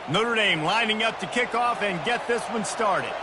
Notre Dame lining up to kick off and get this one started.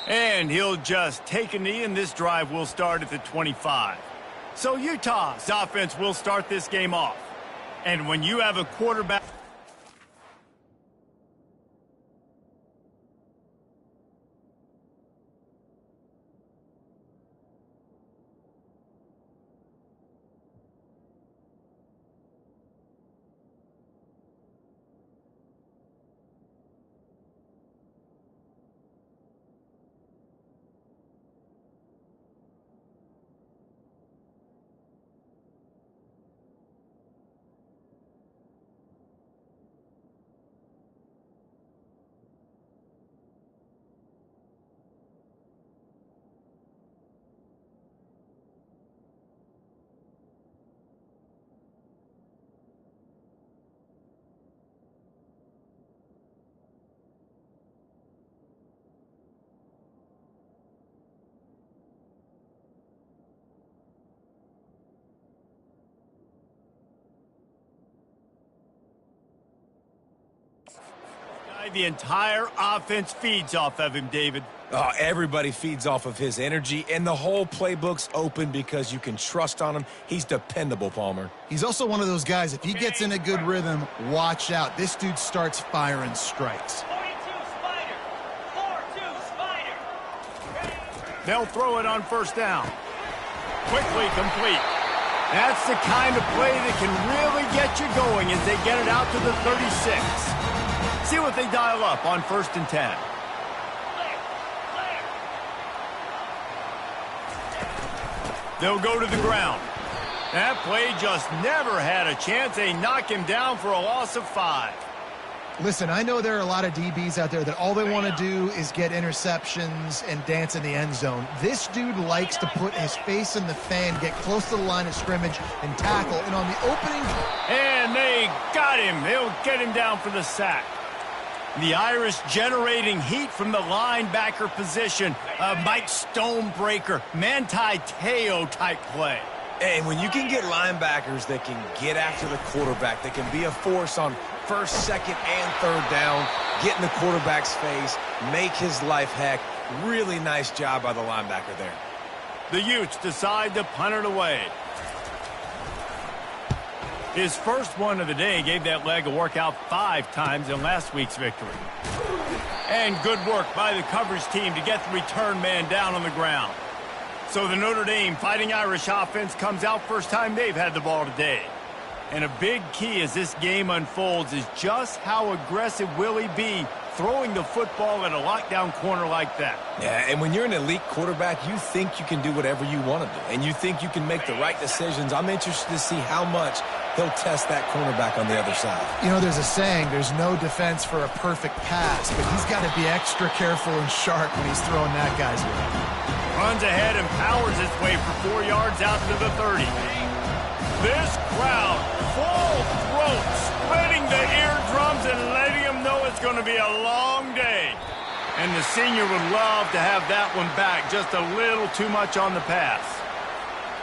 And he'll just take a knee, and this drive will start at the 25. So Utah's offense will start this game off. And when you have a quarterback... The entire offense feeds off of him, David. Oh, everybody feeds off of his energy, and the whole playbook's open because you can trust on him. He's dependable, Palmer. He's also one of those guys, if he gets in a good rhythm, watch out. This dude starts firing strikes. 42 Spider. 4-2 Spider. They'll throw it on first down. Quickly complete. That's the kind of play that can really get you going as they get it out to the 36. See what they dial up on 1st and 10. They'll go to the ground. That play just never had a chance. They knock him down for a loss of 5. Listen, I know there are a lot of DBs out there that all they want to do is get interceptions and dance in the end zone. This dude likes to put his face in the fan, get close to the line of scrimmage, and tackle. And on the opening... And they got him. They'll get him down for the sack. The Irish generating heat from the linebacker position. A Mike Stonebreaker, Manti Te'o type play. And when you can get linebackers that can get after the quarterback, that can be a force on 1st, 2nd, and 3rd down, get in the quarterback's face, make his life heck. Really nice job by the linebacker there. The Utes decide to punt it away. His first one of the day gave that leg a workout 5 times in last week's victory. And good work by the coverage team to get the return man down on the ground. So the Notre Dame Fighting Irish offense comes out first time they've had the ball today. And a big key as this game unfolds is just how aggressive will he be throwing the football at a lockdown corner like that. Yeah, and when you're an elite quarterback, you think you can do whatever you want to do. And you think you can make the right decisions. I'm interested to see how much he'll test that cornerback on the other side. You know, there's a saying, there's no defense for a perfect pass, but he's got to be extra careful and sharp when he's throwing that guy's way. Runs ahead and powers his way for 4 yards out to the 30. This crowd, full throat, splitting the eardrums and letting them know it's going to be a long day. And the senior would love to have that one back, just a little too much on the pass.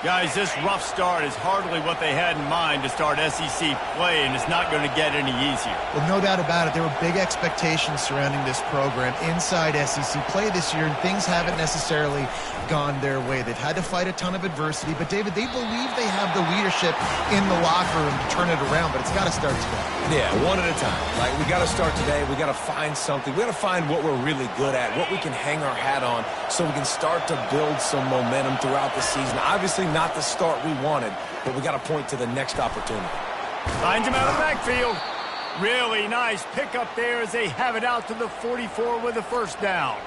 Guys, this rough start is hardly what they had in mind to start SEC play, and it's not going to get any easier. Well, no doubt about it. There were big expectations surrounding this program inside SEC play this year, and things haven't necessarily gone their way. They've had to fight a ton of adversity, but, David, they believe they have the leadership in the locker room to turn it around, but it's got to start today. Yeah, one at a time. Like, we got to start today. We got to find something. We got to find what we're really good at, what we can hang our hat on, so we can start to build some momentum throughout the season. Obviously, not the start we wanted, but we got to point to the next opportunity. Finds him out of the backfield. Really nice pickup there as they have it out to the 44 with a first down.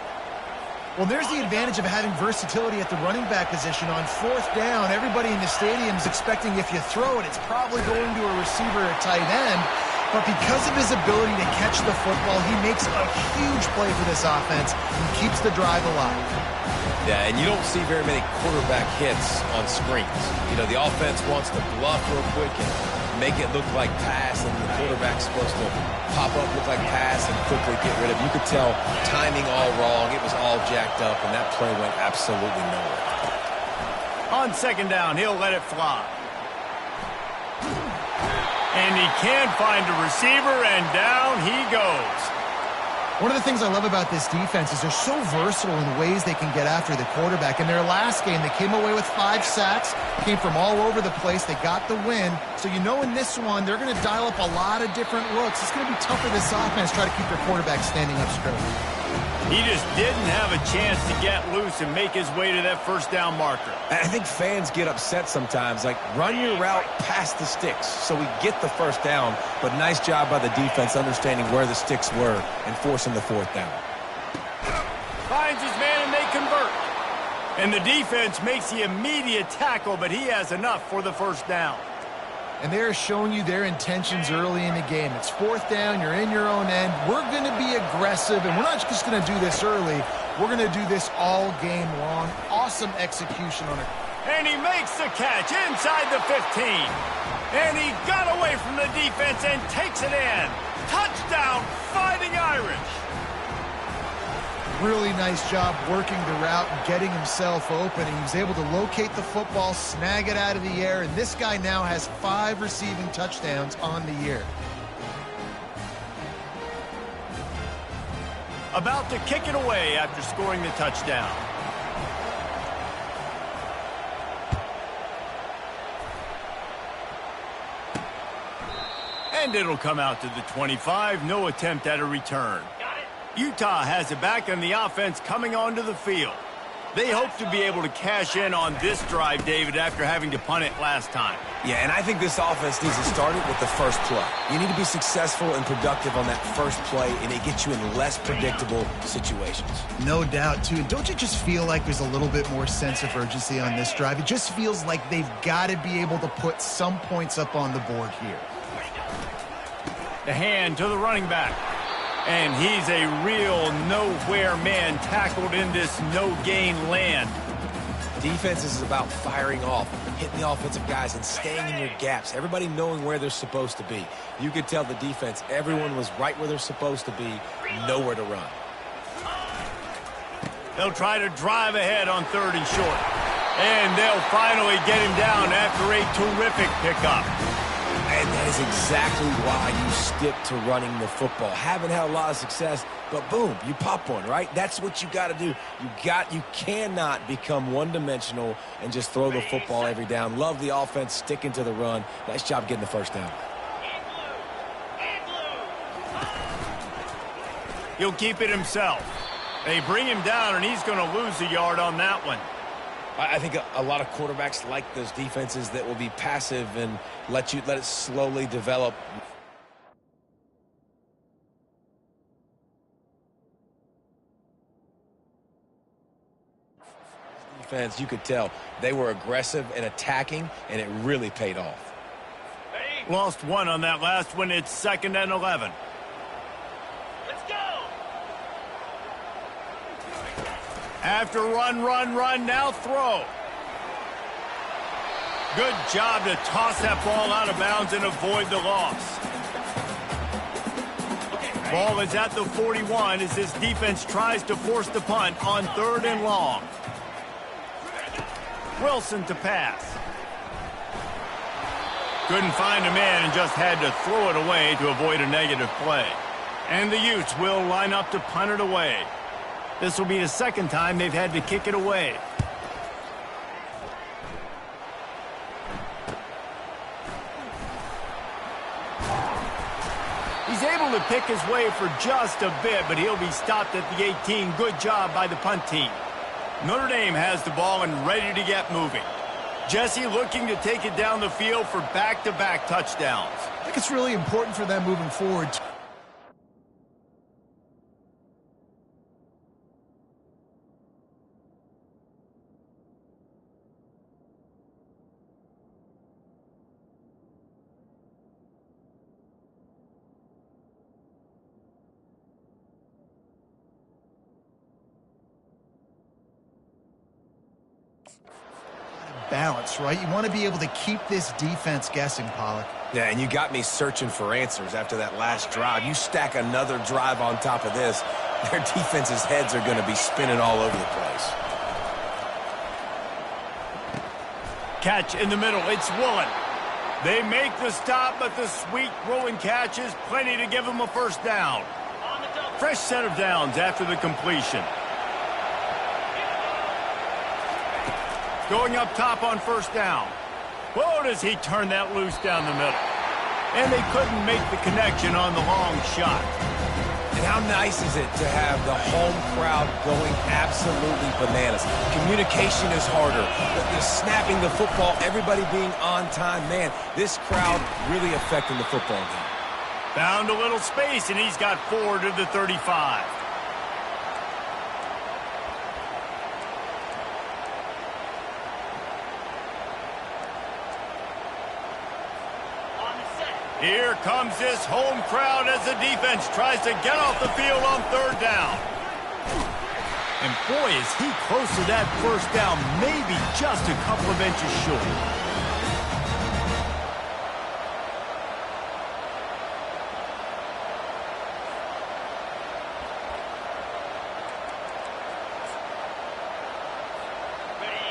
Well, there's the advantage of having versatility at the running back position. On 4th down, everybody in the stadium is expecting if you throw it, it's probably going to a receiver or tight end. But because of his ability to catch the football, he makes a huge play for this offense and keeps the drive alive. Yeah, and you don't see very many quarterback hits on screens. You know, the offense wants to bluff real quick and make it look like pass, and the quarterback's supposed to pop up, look like pass, and quickly get rid of it. You could tell timing all wrong. It was all jacked up, and that play went absolutely nowhere. On 2nd down, he'll let it fly. And he can find a receiver, and down he goes. One of the things I love about this defense is they're so versatile in the ways they can get after the quarterback. In their last game, they came away with 5 sacks, came from all over the place. They got the win. So you know in this one, they're going to dial up a lot of different looks. It's going to be tough for this offense to try to keep their quarterback standing up straight. He just didn't have a chance to get loose and make his way to that first down marker. I think fans get upset sometimes. Like, run your route past the sticks so we get the first down. But nice job by the defense understanding where the sticks were and forcing the 4th down. Finds his man and they convert. And the defense makes the immediate tackle, but he has enough for the first down. And they're showing you their intentions early in the game. It's 4th down, you're in your own end. We're going to be aggressive, and we're not just going to do this early. We're going to do this all game long. Awesome execution on it. And he makes the catch inside the 15. And he got away from the defense and takes it in. Touchdown, Fighting Irish. Really nice job working the route and getting himself open. He was able to locate the football, snag it out of the air, and this guy now has 5 receiving touchdowns on the year. about to kick it away after scoring the touchdown. And it'll come out to the 25. No attempt at a return. Utah has it back, and the offense coming onto the field. They hope to be able to cash in on this drive, David, after having to punt it last time. Yeah, and I think this offense needs to start it with the first play. You need to be successful and productive on that first play, and it gets you in less predictable situations. No doubt, too. Don't you just feel like there's a little bit more sense of urgency on this drive? It just feels like they've got to be able to put some points up on the board here. The hand to the running back. And he's a real nowhere man tackled in this no-gain land. Defense is about firing off, hitting the offensive guys, and staying in your gaps. Everybody knowing where they're supposed to be. You could tell the defense, everyone was right where they're supposed to be, nowhere to run. They'll try to drive ahead on 3rd and short. And they'll finally get him down after a terrific pickup. And that is exactly why you stick to running the football. Haven't had a lot of success, but boom, you pop one, right? That's what you got to do. You cannot become one-dimensional and just throw the football every down. Love the offense, sticking to the run. Nice job getting the first down. He'll keep it himself. They bring him down, and he's going to lose a yard on that one. I think a lot of quarterbacks like those defenses that will be passive and let it slowly develop. Defense, you could tell they were aggressive and attacking, and it really paid off. Lost one on that last one. It's 2nd and 11. Let's go! After run, now throw. Good job to toss that ball out of bounds and avoid the loss. Ball is at the 41 as this defense tries to force the punt on 3rd and long. Wilson to pass. Couldn't find a man and just had to throw it away to avoid a negative play. And the Utes will line up to punt it away. This will be the 2nd time they've had to kick it away. He's able to pick his way for just a bit, but he'll be stopped at the 18. Good job by the punt team. Notre Dame has the ball and ready to get moving. Jesse looking to take it down the field for back-to-back touchdowns. I think it's really important for them moving forward. Balance, right? You want to be able to keep this defense guessing, Pollock. Yeah, and you got me searching for answers after that last drive. You stack another drive on top of this, their defense's heads are going to be spinning all over the place. Catch in the middle. It's Woolen. They make the stop, but the sweet throwing catch is plenty to give them a first down. Fresh set of downs after the completion. Going up top on first down. Whoa, does he turn that loose down the middle. And they couldn't make the connection on the long shot. And how nice is it to have the home crowd going absolutely bananas? Communication is harder. The snapping the football, everybody being on time. Man, this crowd really affecting the football game. Found a little space, and he's got 4 to the 35. Here comes this home crowd as the defense tries to get off the field on 3rd down. And boy, is he close to that first down, maybe just a couple of inches short.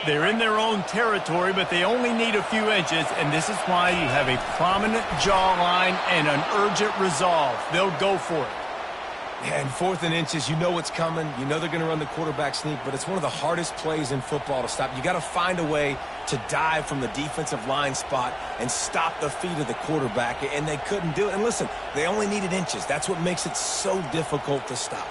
They're in their own territory, but they only need a few inches, and this is why you have a prominent jawline and an urgent resolve. They'll go for it. Yeah, and 4th and inches, you know what's coming. You know they're going to run the quarterback sneak, but it's one of the hardest plays in football to stop. You got to find a way to dive from the defensive line spot and stop the feet of the quarterback, and they couldn't do it. And listen, they only needed inches. That's what makes it so difficult to stop.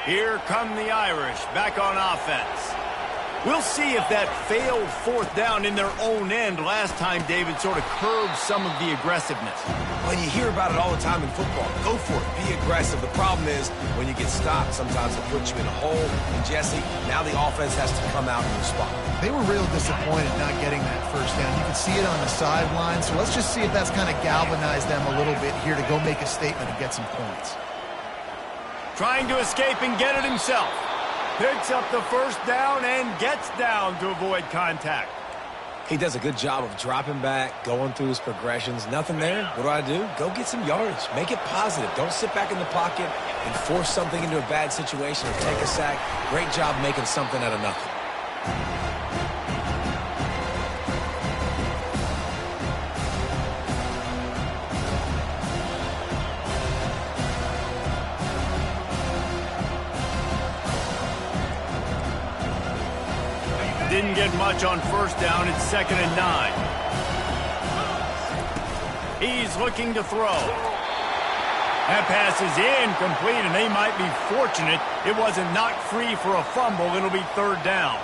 Here come the Irish back on offense. We'll see if that failed 4th down in their own end last time, David, sort of curbed some of the aggressiveness. Well, you hear about it all the time in football. Go for it. Be aggressive. The problem is when you get stopped, sometimes it puts you in a hole. And, Jesse, now the offense has to come out and respond. They were real disappointed not getting that first down. You can see it on the sideline. So let's just see if that's kind of galvanized them a little bit here to go make a statement and get some points. Trying to escape and get it himself. Picks up the first down and gets down to avoid contact. He does a good job of dropping back, going through his progressions. Nothing there. What do? Go get some yardage. Make it positive. Don't sit back in the pocket and force something into a bad situation or take a sack. Great job making something out of nothing. Didn't get much on first down. It's 2nd and 9. He's looking to throw. That pass is incomplete, and they might be fortunate it wasn't knocked free for a fumble. It'll be 3rd down.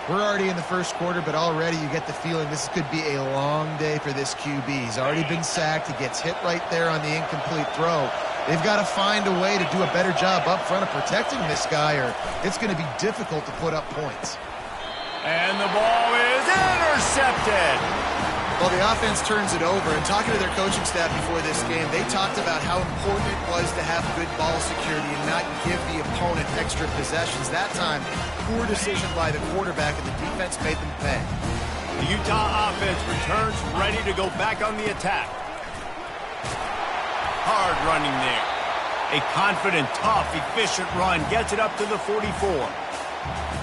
We're already in the first quarter, but already you get the feeling this could be a long day for this QB. He's already been sacked. He gets hit right there on the incomplete throw. They've got to find a way to do a better job up front of protecting this guy, or it's going to be difficult to put up points. And the ball is intercepted. Well, the offense turns it over, and talking to their coaching staff before this game, they talked about how important it was to have good ball security and not give the opponent extra possessions. That time, poor decision by the quarterback, and the defense made them pay. The Utah offense returns ready to go back on the attack. Hard running there. A confident, tough, efficient run gets it up to the 44.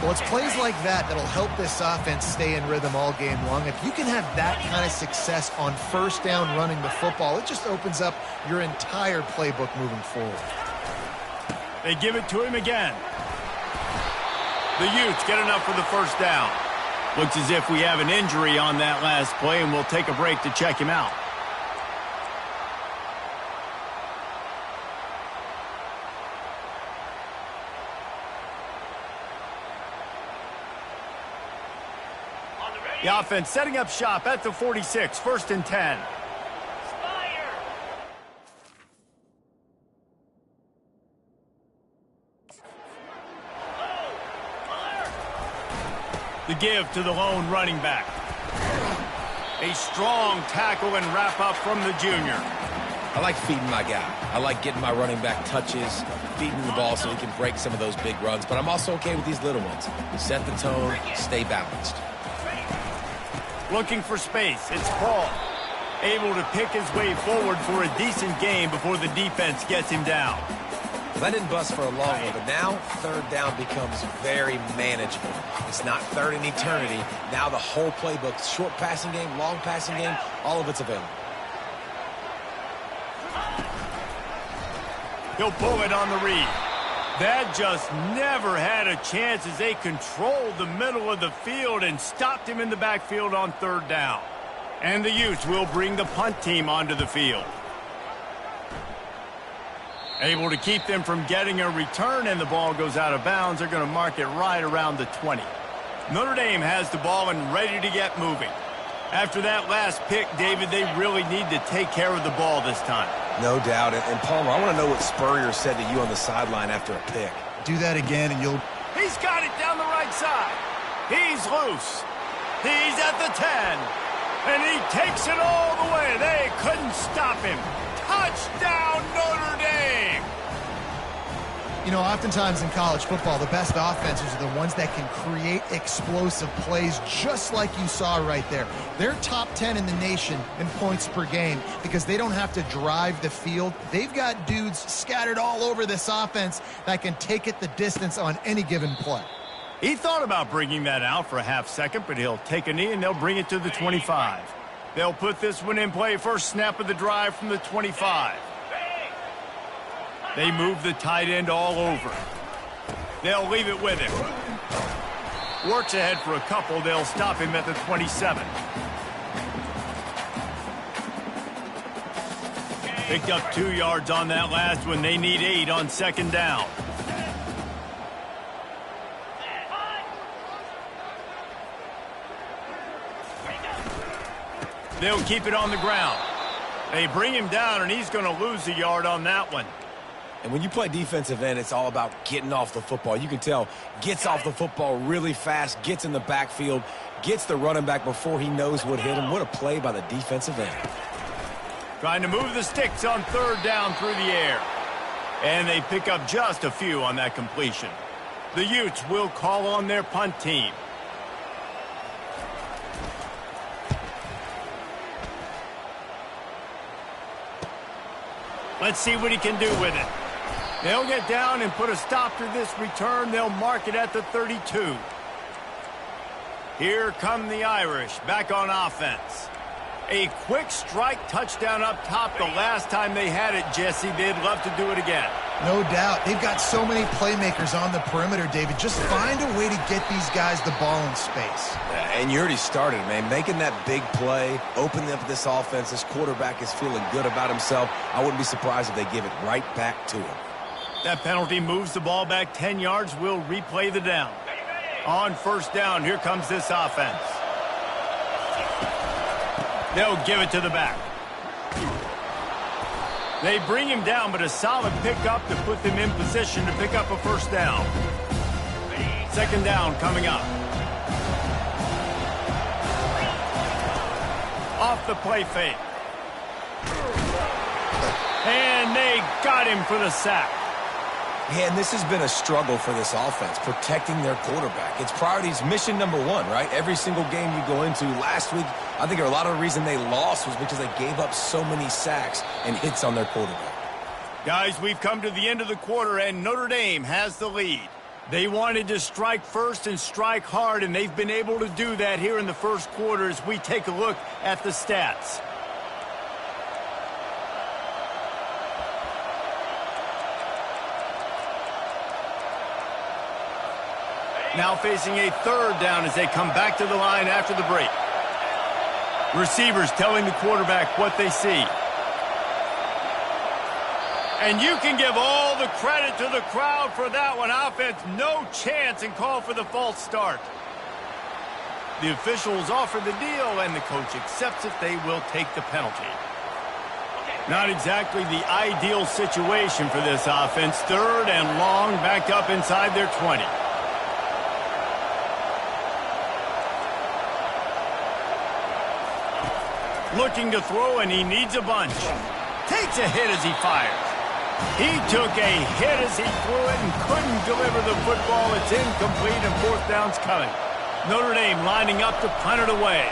Well, it's plays like that that'll help this offense stay in rhythm all game long. If you can have that kind of success on first down running the football, it just opens up your entire playbook moving forward. They give it to him again. The Utes get enough for the first down. Looks as if we have an injury on that last play, and we'll take a break to check him out. The offense setting up shop at the 46, 1st and 10. The give to the lone running back. A strong tackle and wrap up from the junior. I like feeding my guy. I like getting my running back touches, feeding the ball so he can break some of those big runs, but I'm also okay with these little ones. Set the tone, stay balanced. Looking for space. It's Paul. Able to pick his way forward for a decent game before the defense gets him down. Well, that didn't bust for a long one, but now 3rd down becomes very manageable. It's not 3rd in eternity. Now the whole playbook, short passing game, long passing game, all of it's available. He'll pull it on the read. That just never had a chance as they controlled the middle of the field and stopped him in the backfield on 3rd down. And the Utes will bring the punt team onto the field. Able to keep them from getting a return, and the ball goes out of bounds. They're going to mark it right around the 20. Notre Dame has the ball and ready to get moving. After that last pick, David, they really need to take care of the ball this time. No doubt. And Palmer, I want to know what Spurrier said to you on the sideline after a pick. Do that again and you'll... He's got it down the right side. He's loose. He's at the 10. And he takes it all the way. They couldn't stop him. Touchdown, Notre Dame! You know, oftentimes in college football, the best offenses are the ones that can create explosive plays just like you saw right there. They're top 10 in the nation in points per game because they don't have to drive the field. They've got dudes scattered all over this offense that can take it the distance on any given play. He thought about bringing that out for a half second, but he'll take a knee and they'll bring it to the 25. They'll put this one in play. First snap of the drive from the 25. They move the tight end all over. They'll leave it with him. Works ahead for a couple. They'll stop him at the 27. Picked up 2 yards on that last one. They need 8 on second down. They'll keep it on the ground. They bring him down, and he's going to lose a yard on that one. And when you play defensive end, it's all about getting off the football. You can tell, gets off the football really fast, gets in the backfield, gets the running back before he knows what hit him. What a play by the defensive end. Trying to move the sticks on third down through the air. And they pick up just a few on that completion. The Utes will call on their punt team. Let's see what he can do with it. They'll get down and put a stop to this return. They'll mark it at the 32. Here come the Irish back on offense. A quick strike touchdown up top the last time they had it, Jesse. They'd love to do it again. No doubt. They've got so many playmakers on the perimeter, David. Just find a way to get these guys the ball in space. And you already started, man. Making that big play, opening up this offense. This quarterback is feeling good about himself. I wouldn't be surprised if they give it right back to him. That penalty moves the ball back 10 yards. We'll replay the down. On first down, here comes this offense. They'll give it to the back. They bring him down, but a solid pickup to put them in position to pick up a first down. Second down coming up. Off the play fake. And they got him for the sack. Yeah, and this has been a struggle for this offense, protecting their quarterback. It's priorities mission number one, right? Every single game you go into. Last week, I think a lot of the reason they lost was because they gave up so many sacks and hits on their quarterback. Guys, we've come to the end of the quarter, and Notre Dame has the lead. They wanted to strike first and strike hard, and they've been able to do that here in the first quarter as we take a look at the stats. Now facing a third down as they come back to the line after the break. Receivers telling the quarterback what they see. And you can give all the credit to the crowd for that one. Offense, no chance, and call for the false start. The officials offer the deal, and the coach accepts it. They will take the penalty. Not exactly the ideal situation for this offense. Third and long, back up inside their 20. Looking to throw, and he needs a bunch. Takes a hit as he fires. He took a hit as he threw it and couldn't deliver the football. It's incomplete, and fourth down's coming. Notre Dame lining up to punt it away.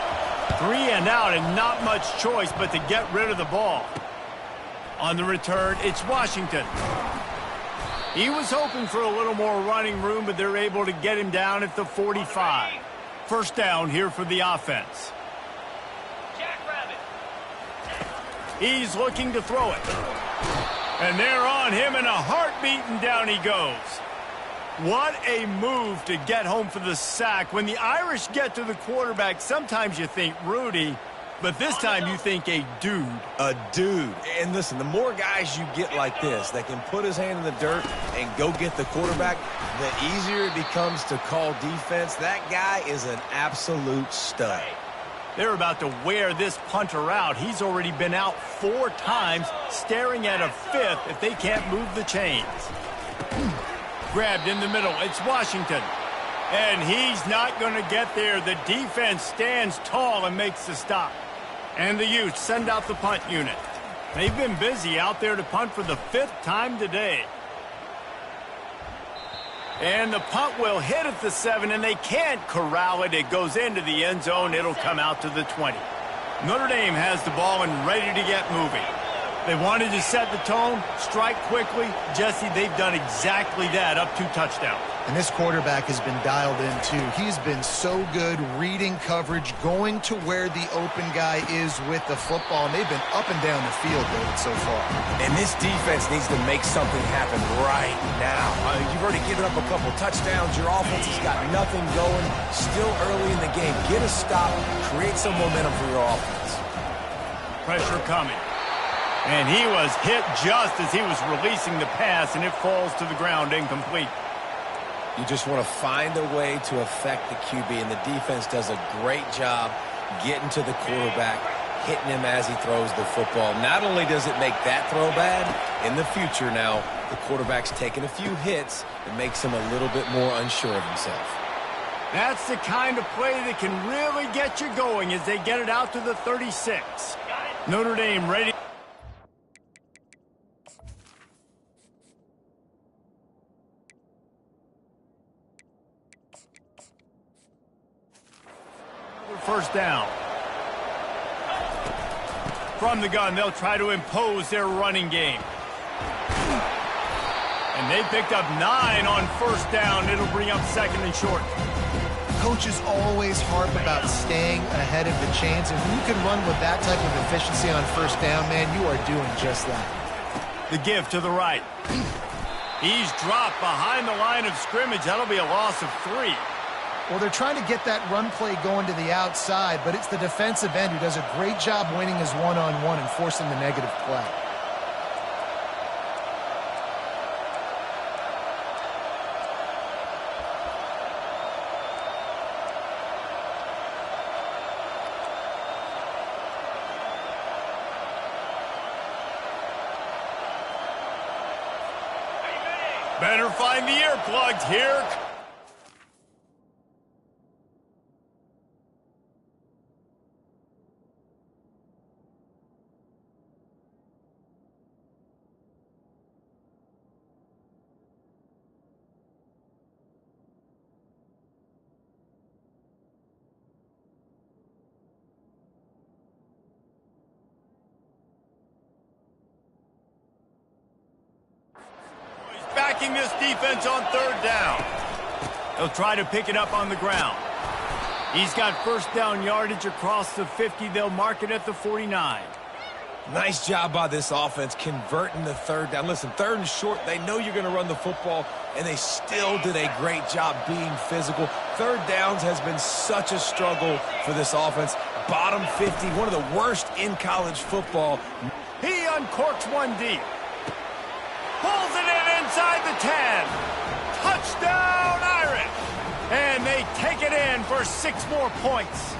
3 and out, and not much choice but to get rid of the ball. On the return, it's Washington. He was hoping for a little more running room, but they're able to get him down at the 45. First down here for the offense. He's looking to throw it. And they're on him in a heartbeat, and down he goes. What a move to get home for the sack. When the Irish get to the quarterback, sometimes you think Rudy, but this time you think a dude. A dude. And listen, the more guys you get like this that can put his hand in the dirt and go get the quarterback, the easier it becomes to call defense. That guy is an absolute stud. They're about to wear this punter out. He's already been out 4 times, staring at a 5th if they can't move the chains. Grabbed in the middle. It's Washington. And he's not going to get there. The defense stands tall and makes the stop. And the Utes send out the punt unit. They've been busy out there to punt for the 5th time today. And the punt will hit at the 7, and they can't corral it. It goes into the end zone. It'll come out to the 20. Notre Dame has the ball and ready to get moving. They wanted to set the tone, strike quickly. Jesse, they've done exactly that, up 2 touchdowns. And this quarterback has been dialed in, too. He's been so good reading coverage, going to where the open guy is with the football, and they've been up and down the field, David, so far. And this defense needs to make something happen right now. You've already given up a couple touchdowns. Your offense has got nothing going. Still early in the game. Get a stop. Create some momentum for your offense. Pressure coming. And he was hit just as he was releasing the pass, and it falls to the ground incomplete. You just want to find a way to affect the QB, and the defense does a great job getting to the quarterback, hitting him as he throws the football. Not only does it make that throw bad, in the future now, the quarterback's taking a few hits. It makes him a little bit more unsure of himself. That's the kind of play that can really get you going as they get it out to the 36. Notre Dame ready. First down. From the gun, they'll try to impose their running game. And they picked up 9 on first down. It'll bring up 2nd and short. Coaches always harp about staying ahead of the chains, and when you can run with that type of efficiency on first down, man, you are doing just that. The give to the right. He's dropped behind the line of scrimmage. That'll be a loss of 3. Well, they're trying to get that run play going to the outside, but it's the defensive end who does a great job winning his one-on-one and forcing the negative play. Better find the earplugs here. Backing this defense on third down. They'll try to pick it up on the ground. He's got first down yardage across the 50. They'll mark it at the 49. Nice job by this offense converting the third down. Listen, 3rd and short, they know you're going to run the football, and they still did a great job being physical. 3rd downs has been such a struggle for this offense. Bottom 50, one of the worst in college football. He uncorks one deep. Pulls it in inside the 10. Touchdown, Irish. And they take it in for 6 more points.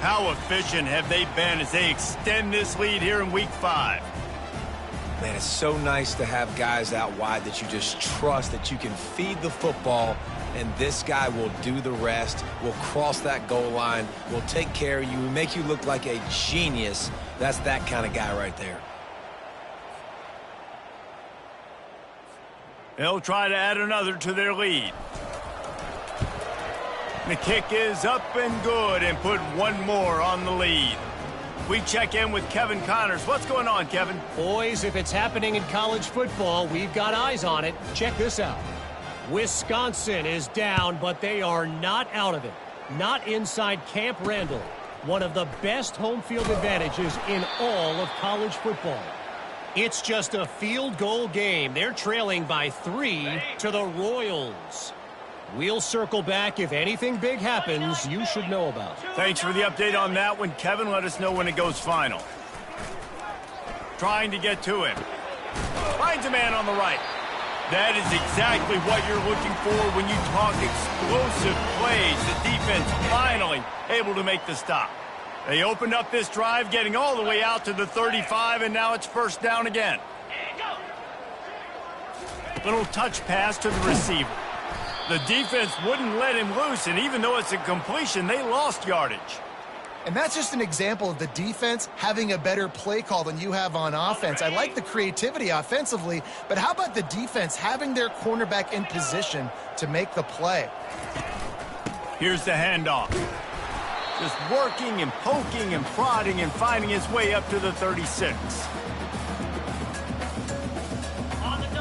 How efficient have they been as they extend this lead here in Week 5? Man, it's so nice to have guys out wide that you just trust that you can feed the football, and this guy will do the rest, will cross that goal line, will take care of you, make you look like a genius. That's that kind of guy right there. They'll try to add another to their lead. The kick is up and good and put 1 more on the lead. We check in with Kevin Connors. What's going on, Kevin? Boys, if it's happening in college football, we've got eyes on it. Check this out. Wisconsin is down, but they are not out of it. Not inside Camp Randall. One of the best home field advantages in all of college football. It's just a field goal game. They're trailing by 3 to the Royals. We'll circle back. If anything big happens, you should know about it. Thanks for the update on that one, Kevin. Let us know when it goes final. Trying to get to him. Finds a man on the right. That is exactly what you're looking for when you talk explosive plays. The defense finally able to make the stop. They opened up this drive, getting all the way out to the 35, and now it's first down again. Little touch pass to the receiver. The defense wouldn't let him loose, and even though it's a completion, they lost yardage. And that's just an example of the defense having a better play call than you have on offense. I like the creativity offensively, but how about the defense having their cornerback in position to make the play? Here's the handoff. Just working and poking and prodding and finding his way up to the 36.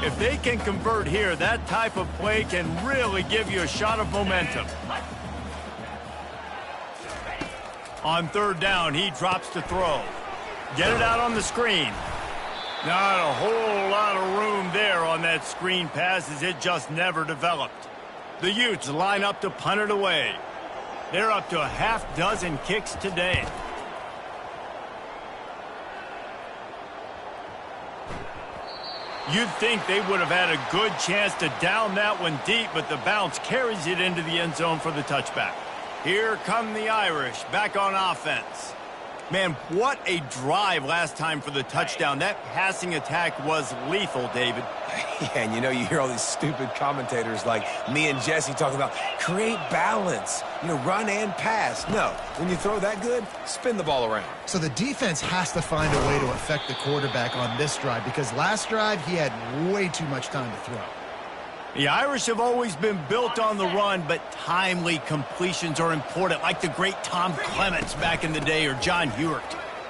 If they can convert here, that type of play can really give you a shot of momentum. On third down, he drops to throw. Get it out on the screen. Not a whole lot of room there on that screen pass as it just never developed. The Utes line up to punt it away. They're up to a half dozen kicks today. You'd think they would have had a good chance to down that one deep, but the bounce carries it into the end zone for the touchback. Here come the Irish, back on offense. Man, what a drive last time for the touchdown. That passing attack was lethal, David. Yeah, and you hear all these stupid commentators like me and Jesse talking about create balance, run and pass. No, when you throw that good, spin the ball around. So the defense has to find a way to affect the quarterback on this drive because last drive he had way too much time to throw. The Irish have always been built on the run, but timely completions are important, like the great Tom Clements back in the day or John Hewart.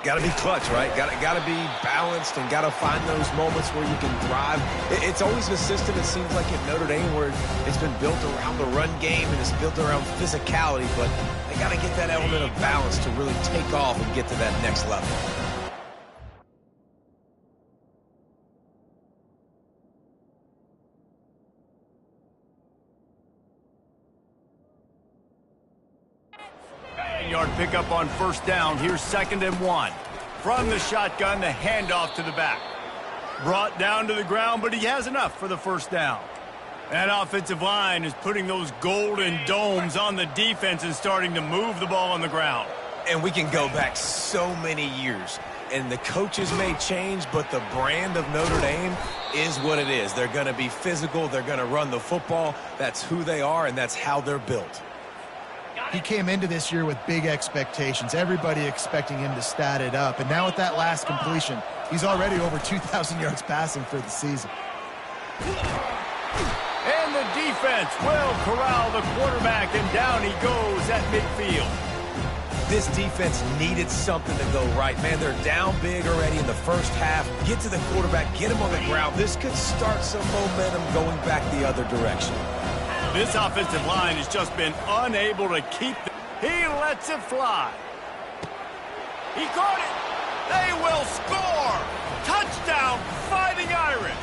Got to be clutch, right? Got to be balanced and got to find those moments where you can thrive. It's always a system, it seems like, at Notre Dame where it's been built around the run game and it's built around physicality, but they got to get that element of balance to really take off and get to that next level. Yard pickup on first down. Here's 2nd and 1. From the shotgun, the handoff to the back. Brought down to the ground, but he has enough for the first down. That offensive line is putting those golden domes on the defense and starting to move the ball on the ground. And we can go back so many years. And the coaches may change, but the brand of Notre Dame is what it is. They're going to be physical. They're going to run the football. That's who they are, and that's how they're built. He came into this year with big expectations. Everybody expecting him to stat it up. And now with that last completion, he's already over 2,000 yards passing for the season. And the defense will corral the quarterback, and down he goes at midfield. This defense needed something to go right. Man, they're down big already in the first half. Get to the quarterback, get him on the ground. This could start some momentum going back the other direction. This offensive line has just been unable to keep He lets it fly. He caught it. They will score. Touchdown, Fighting Irish.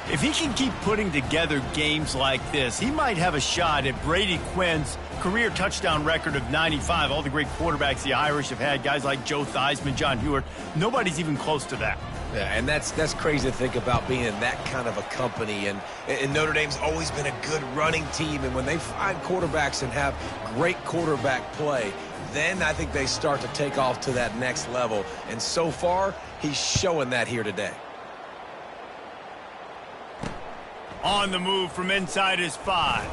If he can keep putting together games like this, he might have a shot at Brady Quinn's career touchdown record of 95. All the great quarterbacks the Irish have had, guys like Joe Theismann, John Hewart, nobody's even close to that. Yeah, and that's crazy to think about being in that kind of a company. And Notre Dame's always been a good running team. And when they find quarterbacks and have great quarterback play, then I think they start to take off to that next level. And so far, he's showing that here today. On the move from inside his 5.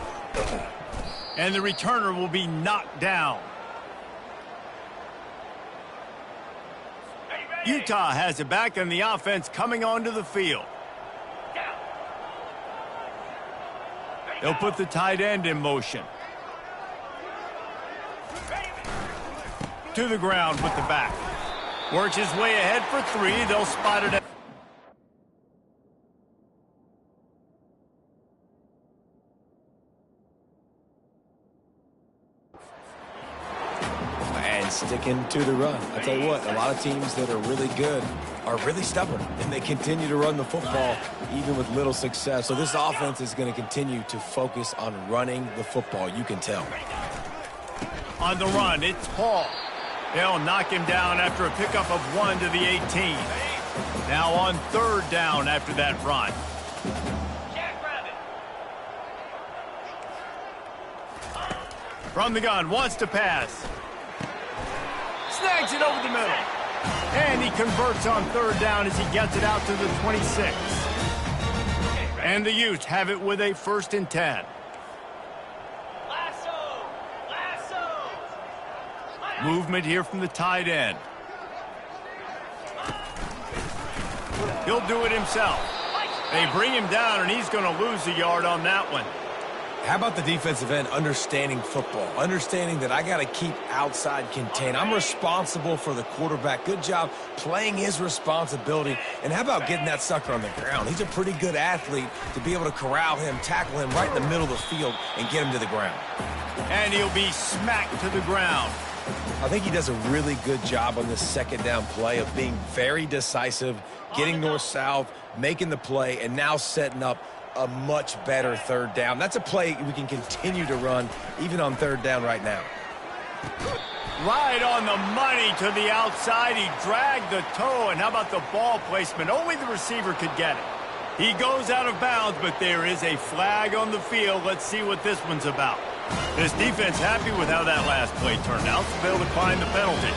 And the returner will be knocked down. Utah has it back, and the offense coming onto the field. They'll put the tight end in motion. To the ground with the back. Works his way ahead for 3. They'll spot it. Sticking to the run. I tell you what, a lot of teams that are really good are really stubborn, and they continue to run the football even with little success. So this offense is going to continue to focus on running the football. You can tell. On the run, it's Paul. They'll knock him down after a pickup of 1 to the 18. Now on third down after that run. From the gun, wants to pass. Snags it over the middle. And he converts on third down as he gets it out to the 26. And the Utes have it with a 1st and 10. Movement here from the tight end. He'll do it himself. They bring him down, and he's going to lose a yard on that one. How about the defensive end understanding football, understanding that I got to keep outside contain. I'm responsible for the quarterback. Good job playing his responsibility. And how about getting that sucker on the ground? He's a pretty good athlete to be able to corral him, tackle him right in the middle of the field, and get him to the ground. And he'll be smacked to the ground. I think he does a really good job on this second down play of being very decisive, getting north-south, making the play, and now setting up a much better third down. That's a play we can continue to run even on third down right now. Right on the money to the outside. He dragged the toe, and how about the ball placement? Only the receiver could get it. He goes out of bounds, but there is a flag on the field. Let's see what this one's about. This defense happy with how that last play turned out, so they'll decline the penalty.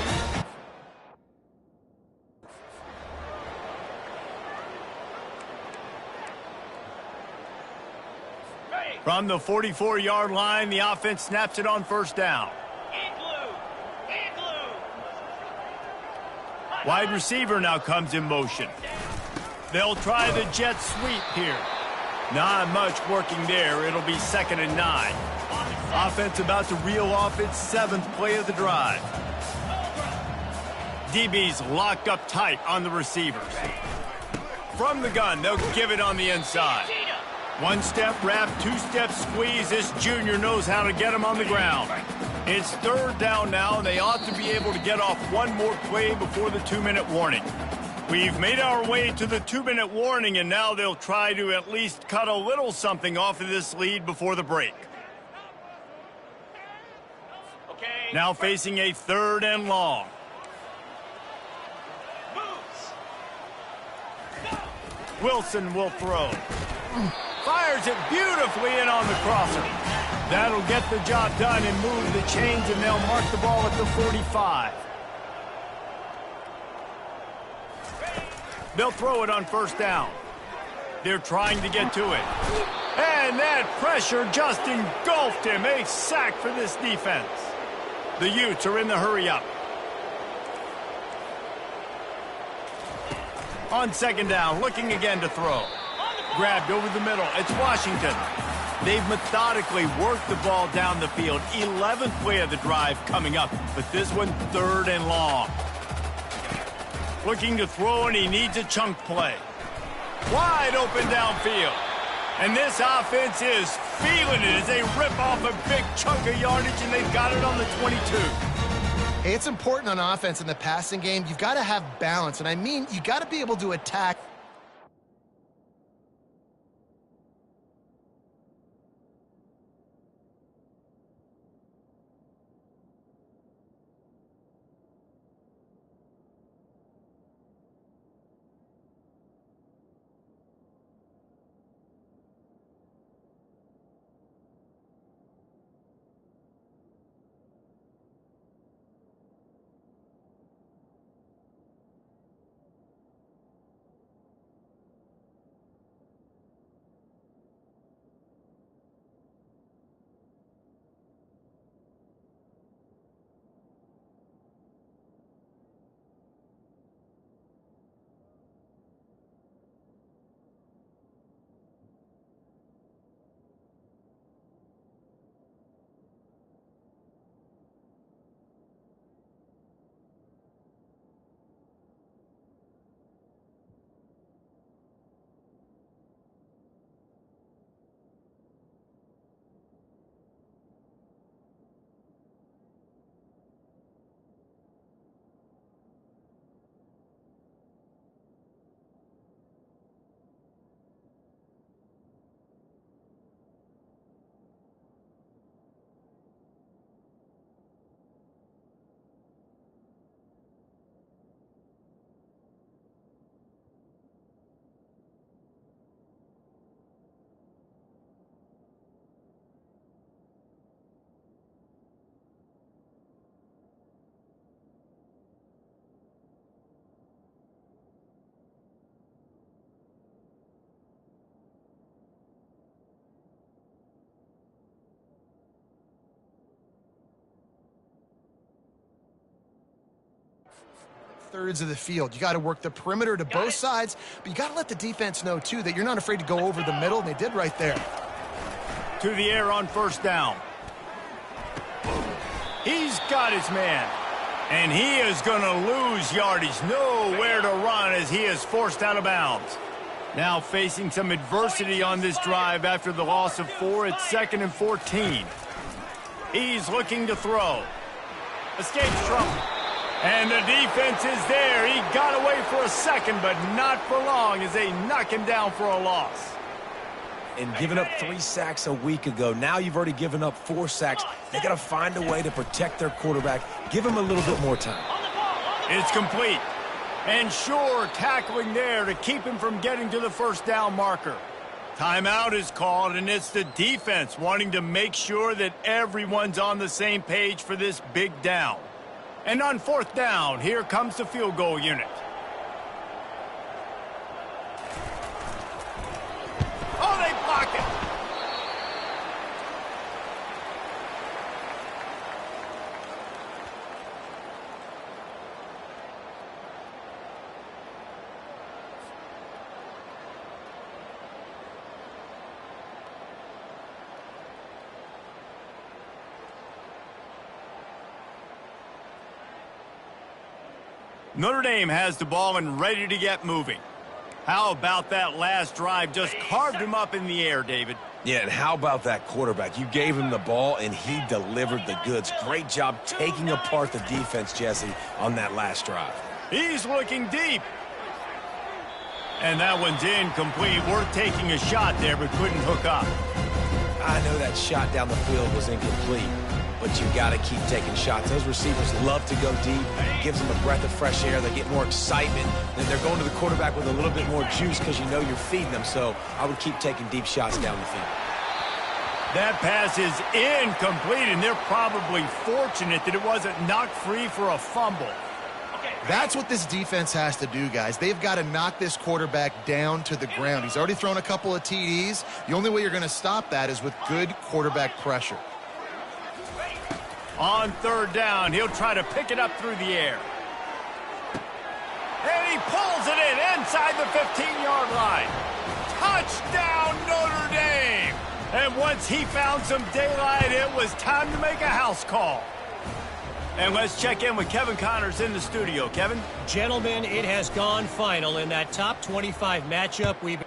From the 44-yard line, the offense snaps it on first down. Wide receiver now comes in motion. They'll try the jet sweep here. Not much working there. It'll be 2nd and 9. Offense about to reel off its 7th play of the drive. DB's locked up tight on the receivers. From the gun, they'll give it on the inside. One-step wrap, two-step squeeze. This junior knows how to get him on the ground. It's third down now, and they ought to be able to get off one more play before the 2-minute warning. We've made our way to the 2-minute warning, and now they'll try to at least cut a little something off of this lead before the break. Now facing a 3rd and long. Wilson will throw. Fires it beautifully in on the crosser. That'll get the job done and move the chains, and they'll mark the ball at the 45. They'll throw it on first down. They're trying to get to it. And that pressure just engulfed him. A sack for this defense. The Utes are in the hurry-up. On 2nd down, looking again to throw. Grabbed over the middle. It's Washington. They've methodically worked the ball down the field. 11th play of the drive coming up, but this one 3rd and long. Looking to throw, and he needs a chunk play. Wide open downfield. And this offense is feeling it as they rip off a big chunk of yardage, and they've got it on the 22. Hey, it's important on offense in the passing game. You've got to have balance, and I mean you got to be able to attack. Thirds of the field. You got to work the perimeter to both sides, but you got to let the defense know, too, that you're not afraid to go over the middle, and they did right there. to the air on first down. He's got his man. And he is going to lose yardage. Nowhere to run as he is forced out of bounds. Now facing some adversity on this drive after the loss of 4. It's 2nd and 14. He's looking to throw. Escapes trouble. And the defense is there. He got away for a second, but not for long as they knock him down for a loss. And giving up 3 sacks a week ago. Now you've already given up 4 sacks. They got to find a way to protect their quarterback. Give him a little bit more time. It's complete. And sure, tackling there to keep him from getting to the first down marker. Timeout is called, and it's the defense wanting to make sure that everyone's on the same page for this big down. And on 4th down, here comes the field goal unit. Oh, they blocked it. Notre Dame has the ball and ready to get moving. How about that last drive? Just carved him up in the air, David. Yeah, and how about that quarterback? You gave him the ball, and he delivered the goods. Great job taking apart the defense, Jesse, on that last drive. He's looking deep. And that one's incomplete. Worth taking a shot there, but couldn't hook up. I know that shot down the field was incomplete, but you got to keep taking shots. Those receivers love to go deep. It gives them a breath of fresh air. They get more excitement. Then they're going to the quarterback with a little bit more juice because you know you're feeding them. So I would keep taking deep shots down the field. That pass is incomplete, and they're probably fortunate that it wasn't knocked free for a fumble. That's what this defense has to do, guys. They've got to knock this quarterback down to the ground. He's already thrown a couple of TDs. The only way you're going to stop that is with good quarterback pressure. On 3rd down, he'll try to pick it up through the air. And he pulls it in inside the 15-yard line. Touchdown, Notre Dame! And once he found some daylight, it was time to make a house call. And let's check in with Kevin Connors in the studio. Kevin? Gentlemen, it has gone final in that top 25 matchup. We've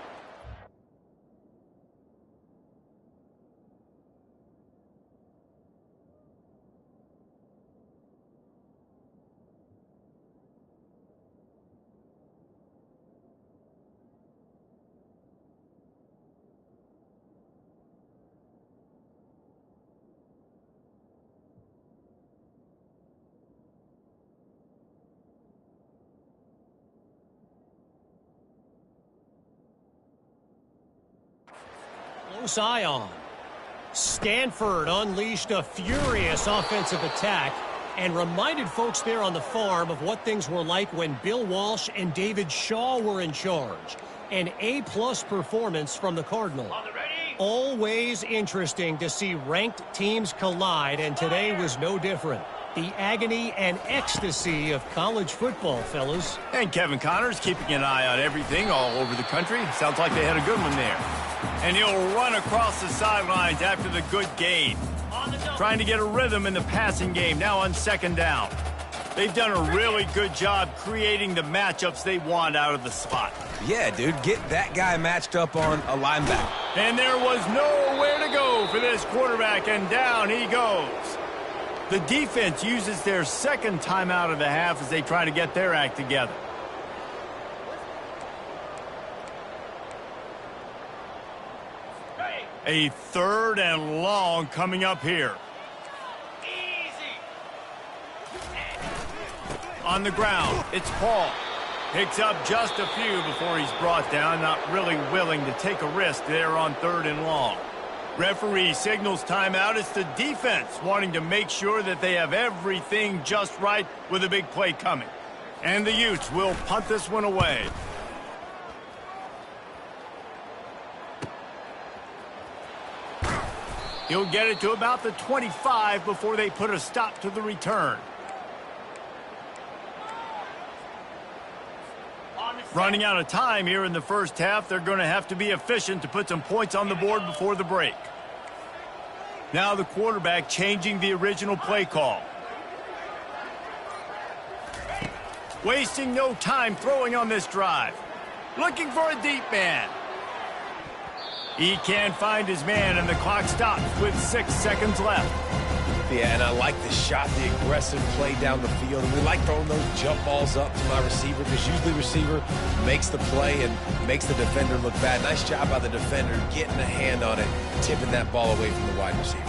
close eye on. Stanford unleashed a furious offensive attack and reminded folks there on the farm of what things were like when Bill Walsh and David Shaw were in charge. An A-plus performance from the Cardinal. Always interesting to see ranked teams collide, and today was no different. The agony and ecstasy of college football, fellas. And Kevin Connors keeping an eye on everything all over the country. Sounds like they had a good one there. And he'll run across the sidelines after the good gain. Trying to get a rhythm in the passing game now on 2nd down. They've done a really good job creating the matchups they want out of the spot. Yeah, dude, get that guy matched up on a linebacker. And there was nowhere to go for this quarterback, and down he goes. The defense uses their 2nd timeout of the half as they try to get their act together. A 3rd and long coming up here. On the ground, it's Paul. Picks up just a few before he's brought down, not really willing to take a risk there on 3rd and long. Referee signals timeout. It's the defense wanting to make sure that they have everything just right with a big play coming. And the Utes will punt this one away. He'll get it to about the 25 before they put a stop to the return. Running out of time here in the first half. They're going to have to be efficient to put some points on the board before the break. Now the quarterback changing the original play call. Wasting no time throwing on this drive. Looking for a deep man. He can't find his man, and the clock stops with 6 seconds left. Yeah, and I like the shot, the aggressive play down the field. And we like throwing those jump balls up to my receiver because usually receiver makes the play and makes the defender look bad. Nice job by the defender getting a hand on it, tipping that ball away from the wide receiver.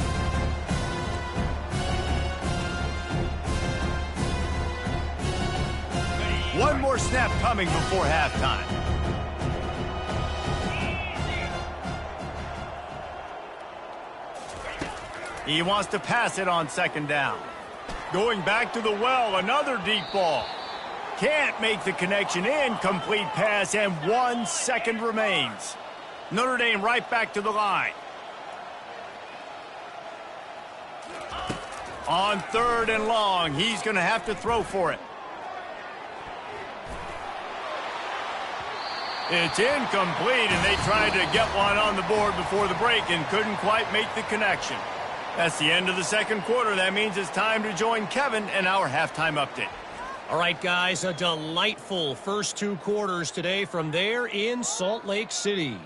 One more snap coming before halftime. He wants to pass it on second down. Going back to the well, another deep ball. Can't make the connection. Incomplete pass, and 1 second remains. Notre Dame right back to the line. On 3rd and long, he's going to have to throw for it. It's incomplete, and they tried to get one on the board before the break and couldn't quite make the connection. That's the end of the second quarter. That means it's time to join Kevin and our halftime update. All right, guys, a delightful first 2 quarters today from there in Salt Lake City.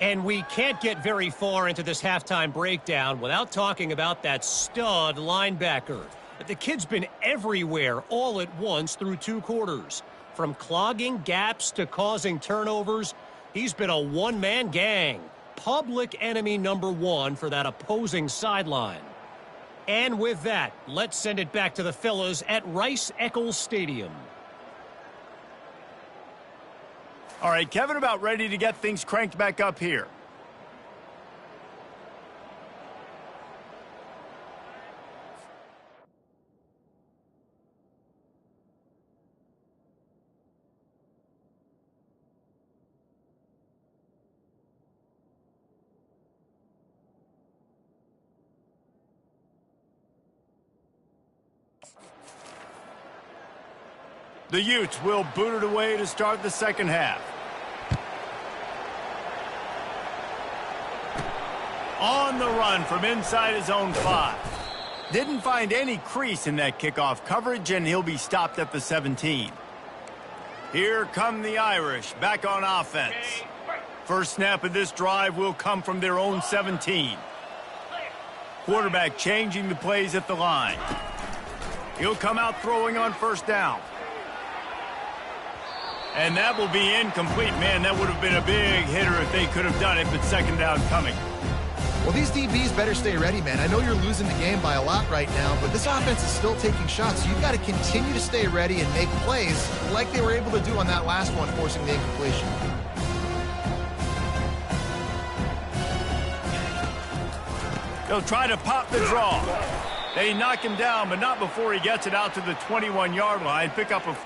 And we can't get very far into this halftime breakdown without talking about that stud linebacker. The kid's been everywhere all at once through 2 quarters. From clogging gaps to causing turnovers, he's been a one-man gang. Public enemy number 1 for that opposing sideline. And with that, let's send it back to the fellas at Rice-Eccles Stadium. All right, Kevin, about ready to get things cranked back up here. The Utes will boot it away to start the second half. On the run from inside his own 5. Didn't find any crease in that kickoff coverage, and he'll be stopped at the 17. Here come the Irish back on offense. First snap of this drive will come from their own 17. Quarterback changing the plays at the line. He'll come out throwing on first down. And that will be incomplete. Man, that would have been a big hitter if they could have done it, but second down coming. Well, these DBs better stay ready, man. I know you're losing the game by a lot right now, but this offense is still taking shots, so you've got to continue to stay ready and make plays like they were able to do on that last one, forcing the incompletion. They'll try to pop the draw. They knock him down, but not before he gets it out to the 21-yard line. Pick up a...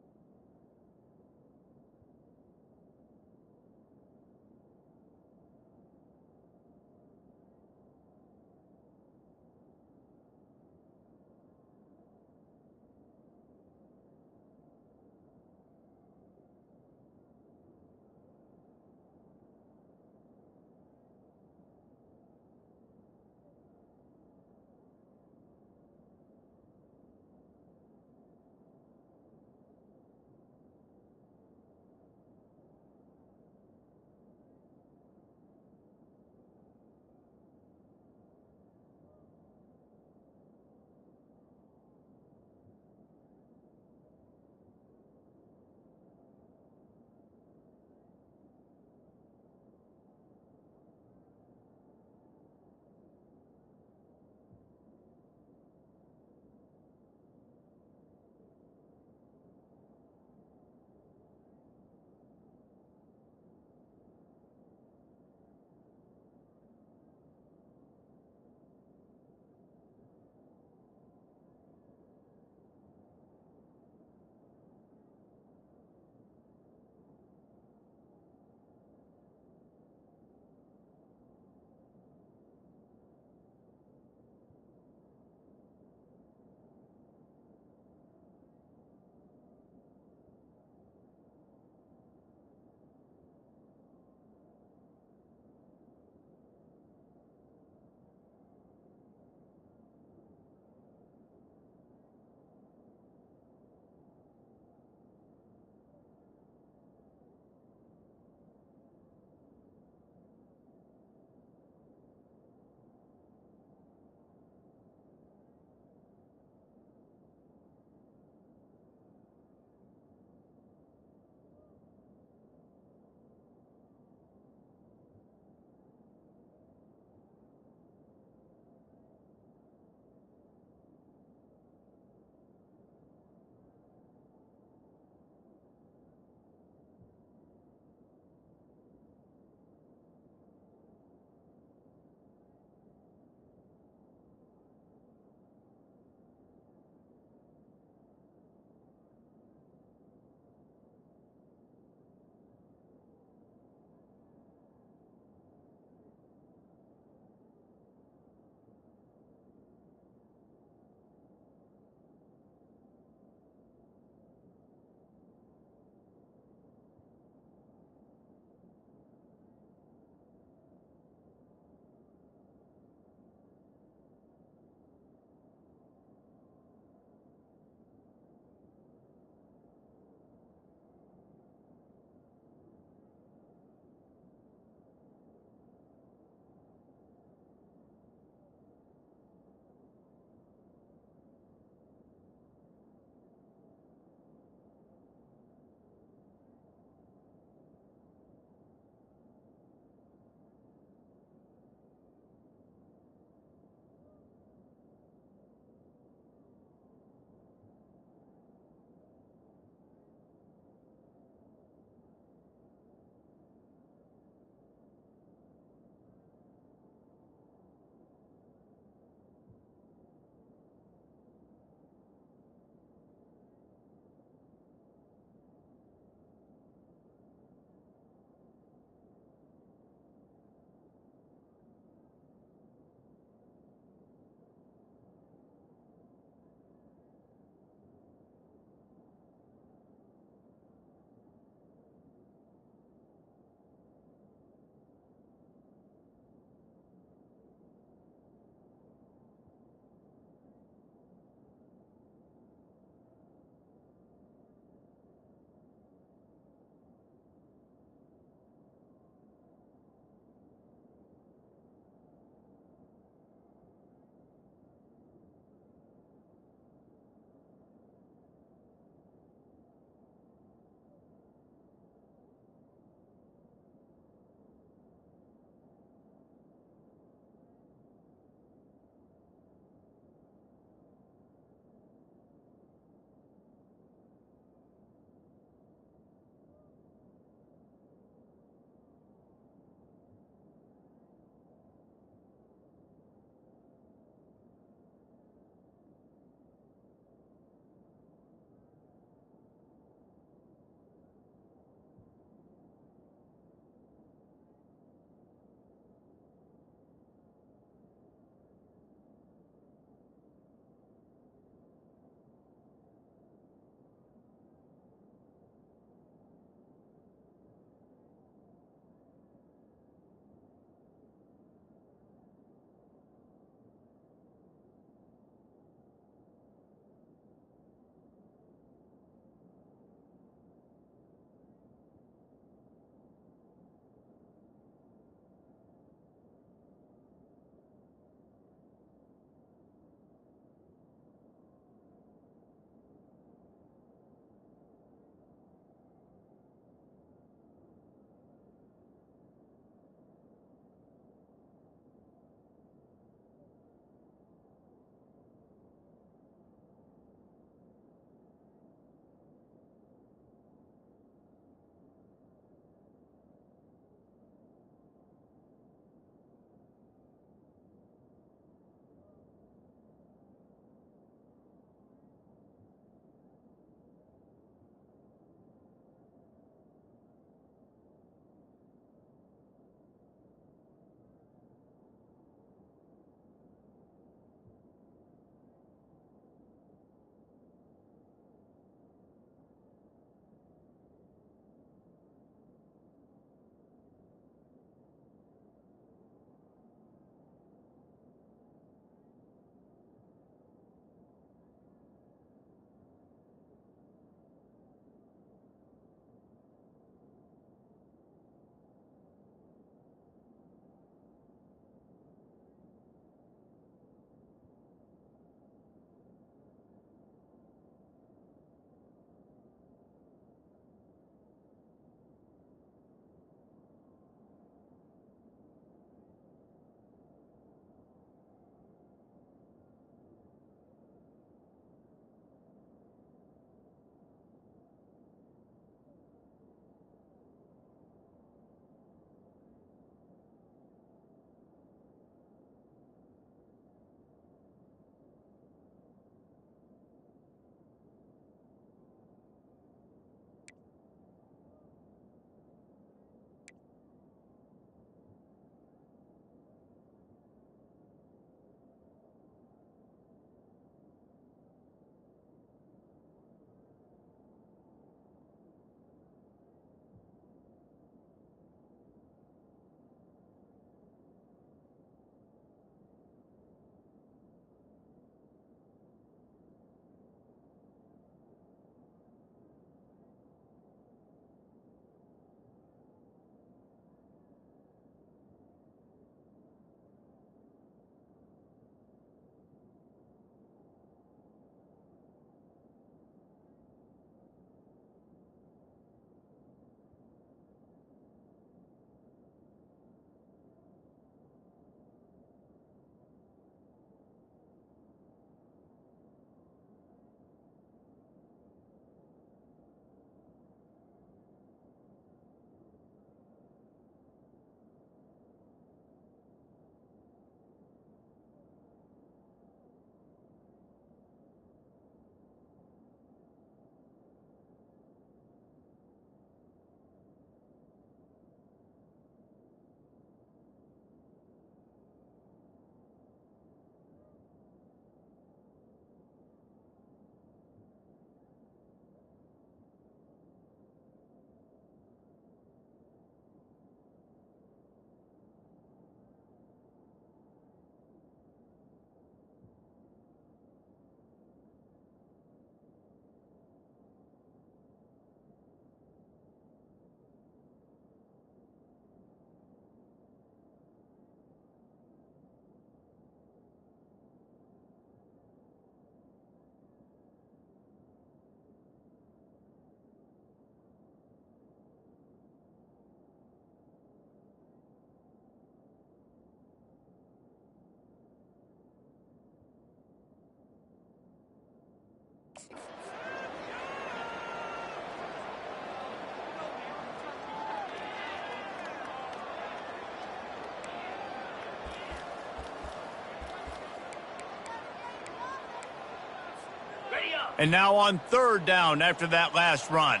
And now on third down after that last run.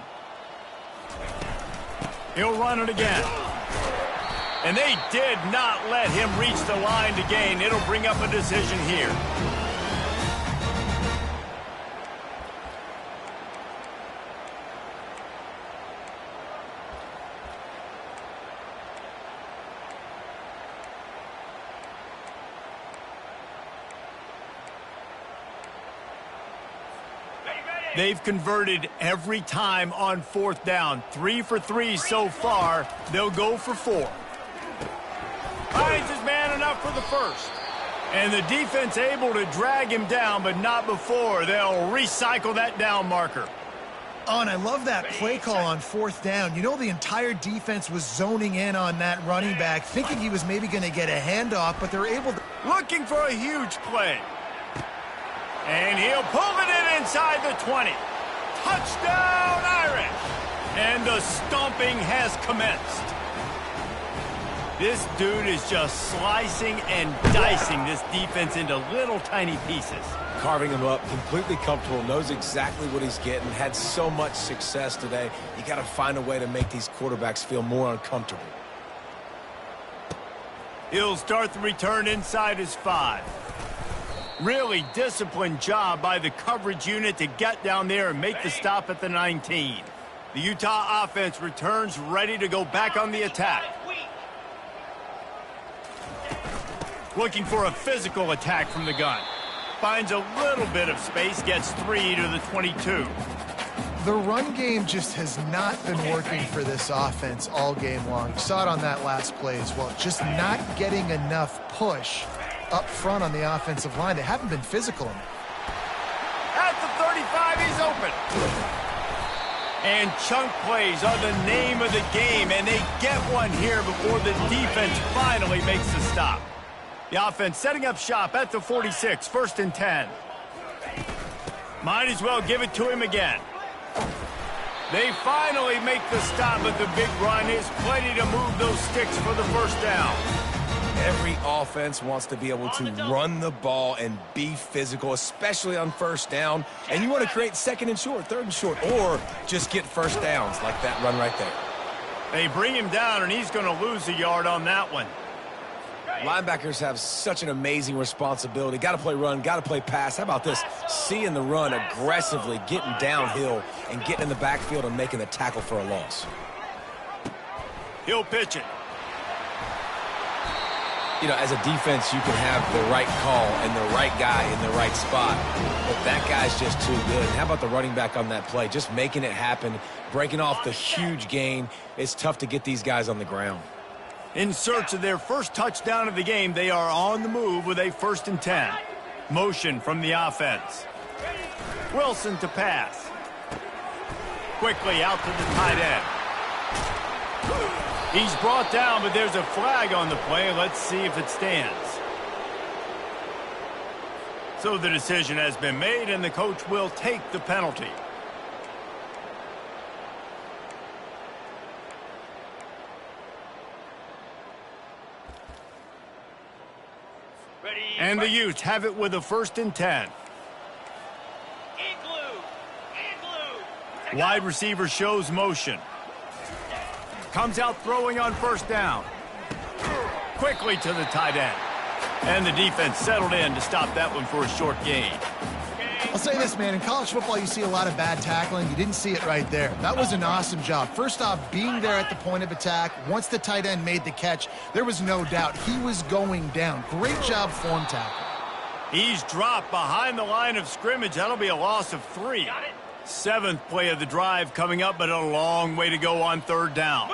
He'll run it again. And they did not let him reach the line to gain. It'll bring up a decision here. They've converted every time on fourth down. 3 for 3 so far. They'll go for 4. Finds his man enough for the first. And the defense able to drag him down, but not before. They'll recycle that down marker. Oh, and I love that play call on fourth down. You know, the entire defense was zoning in on that running back, thinking he was maybe going to get a handoff, but they're able to... Looking for a huge play. And he'll pull it in inside the 20. Touchdown, Irish! And the stomping has commenced. This dude is just slicing and dicing this defense into little tiny pieces. Carving him up, completely comfortable, knows exactly what he's getting, had so much success today. You got to find a way to make these quarterbacks feel more uncomfortable. He'll start the return inside his 5. Really disciplined job by the coverage unit to get down there and make the stop at the 19. The Utah offense returns ready to go back on the attack. Looking for a physical attack from the gun. Finds a little bit of space, gets 3 to the 22. The run game just has not been working for this offense all game long. You saw it on that last play as well. Just not getting enough push up front on the offensive line. They haven't been physical enough. At the 35, he's open. And chunk plays are the name of the game, and they get one here before the defense finally makes the stop. The offense setting up shop at the 46, 1st and 10. Might as well give it to him again. They finally make the stop, but the big run is plenty to move those sticks for the first down. Every offense wants to be able to run the ball and be physical, especially on first down. And you want to create 2nd and short, 3rd and short, or just get first downs like that run right there. They bring him down, and he's going to lose a yard on that one. Linebackers have such an amazing responsibility. Got to play run, got to play pass. How about this? Seeing the run aggressively, getting downhill, and getting in the backfield and making the tackle for a loss. He'll pitch it. You know, as a defense, you can have the right call and the right guy in the right spot, but that guy's just too good. How about the running back on that play? Just making it happen, breaking off the huge gain. It's tough to get these guys on the ground. In search of their first touchdown of the game, they are on the move with a 1st and 10. Motion from the offense. Wilson to pass. Quickly out to the tight end. He's brought down, but there's a flag on the play. Let's see if it stands. So the decision has been made, and the coach will take the penalty. And the Utes have it with a 1st and 10. Wide receiver shows motion. Comes out throwing on first down. Quickly to the tight end. And the defense settled in to stop that one for a short gain. I'll say this, man. In college football, you see a lot of bad tackling. You didn't see it right there. That was an awesome job. First off, being there at the point of attack. Once the tight end made the catch, there was no doubt he was going down. Great job form tackle. He's dropped behind the line of scrimmage. That'll be a loss of 3. 7th play of the drive coming up, but a long way to go on 3rd down.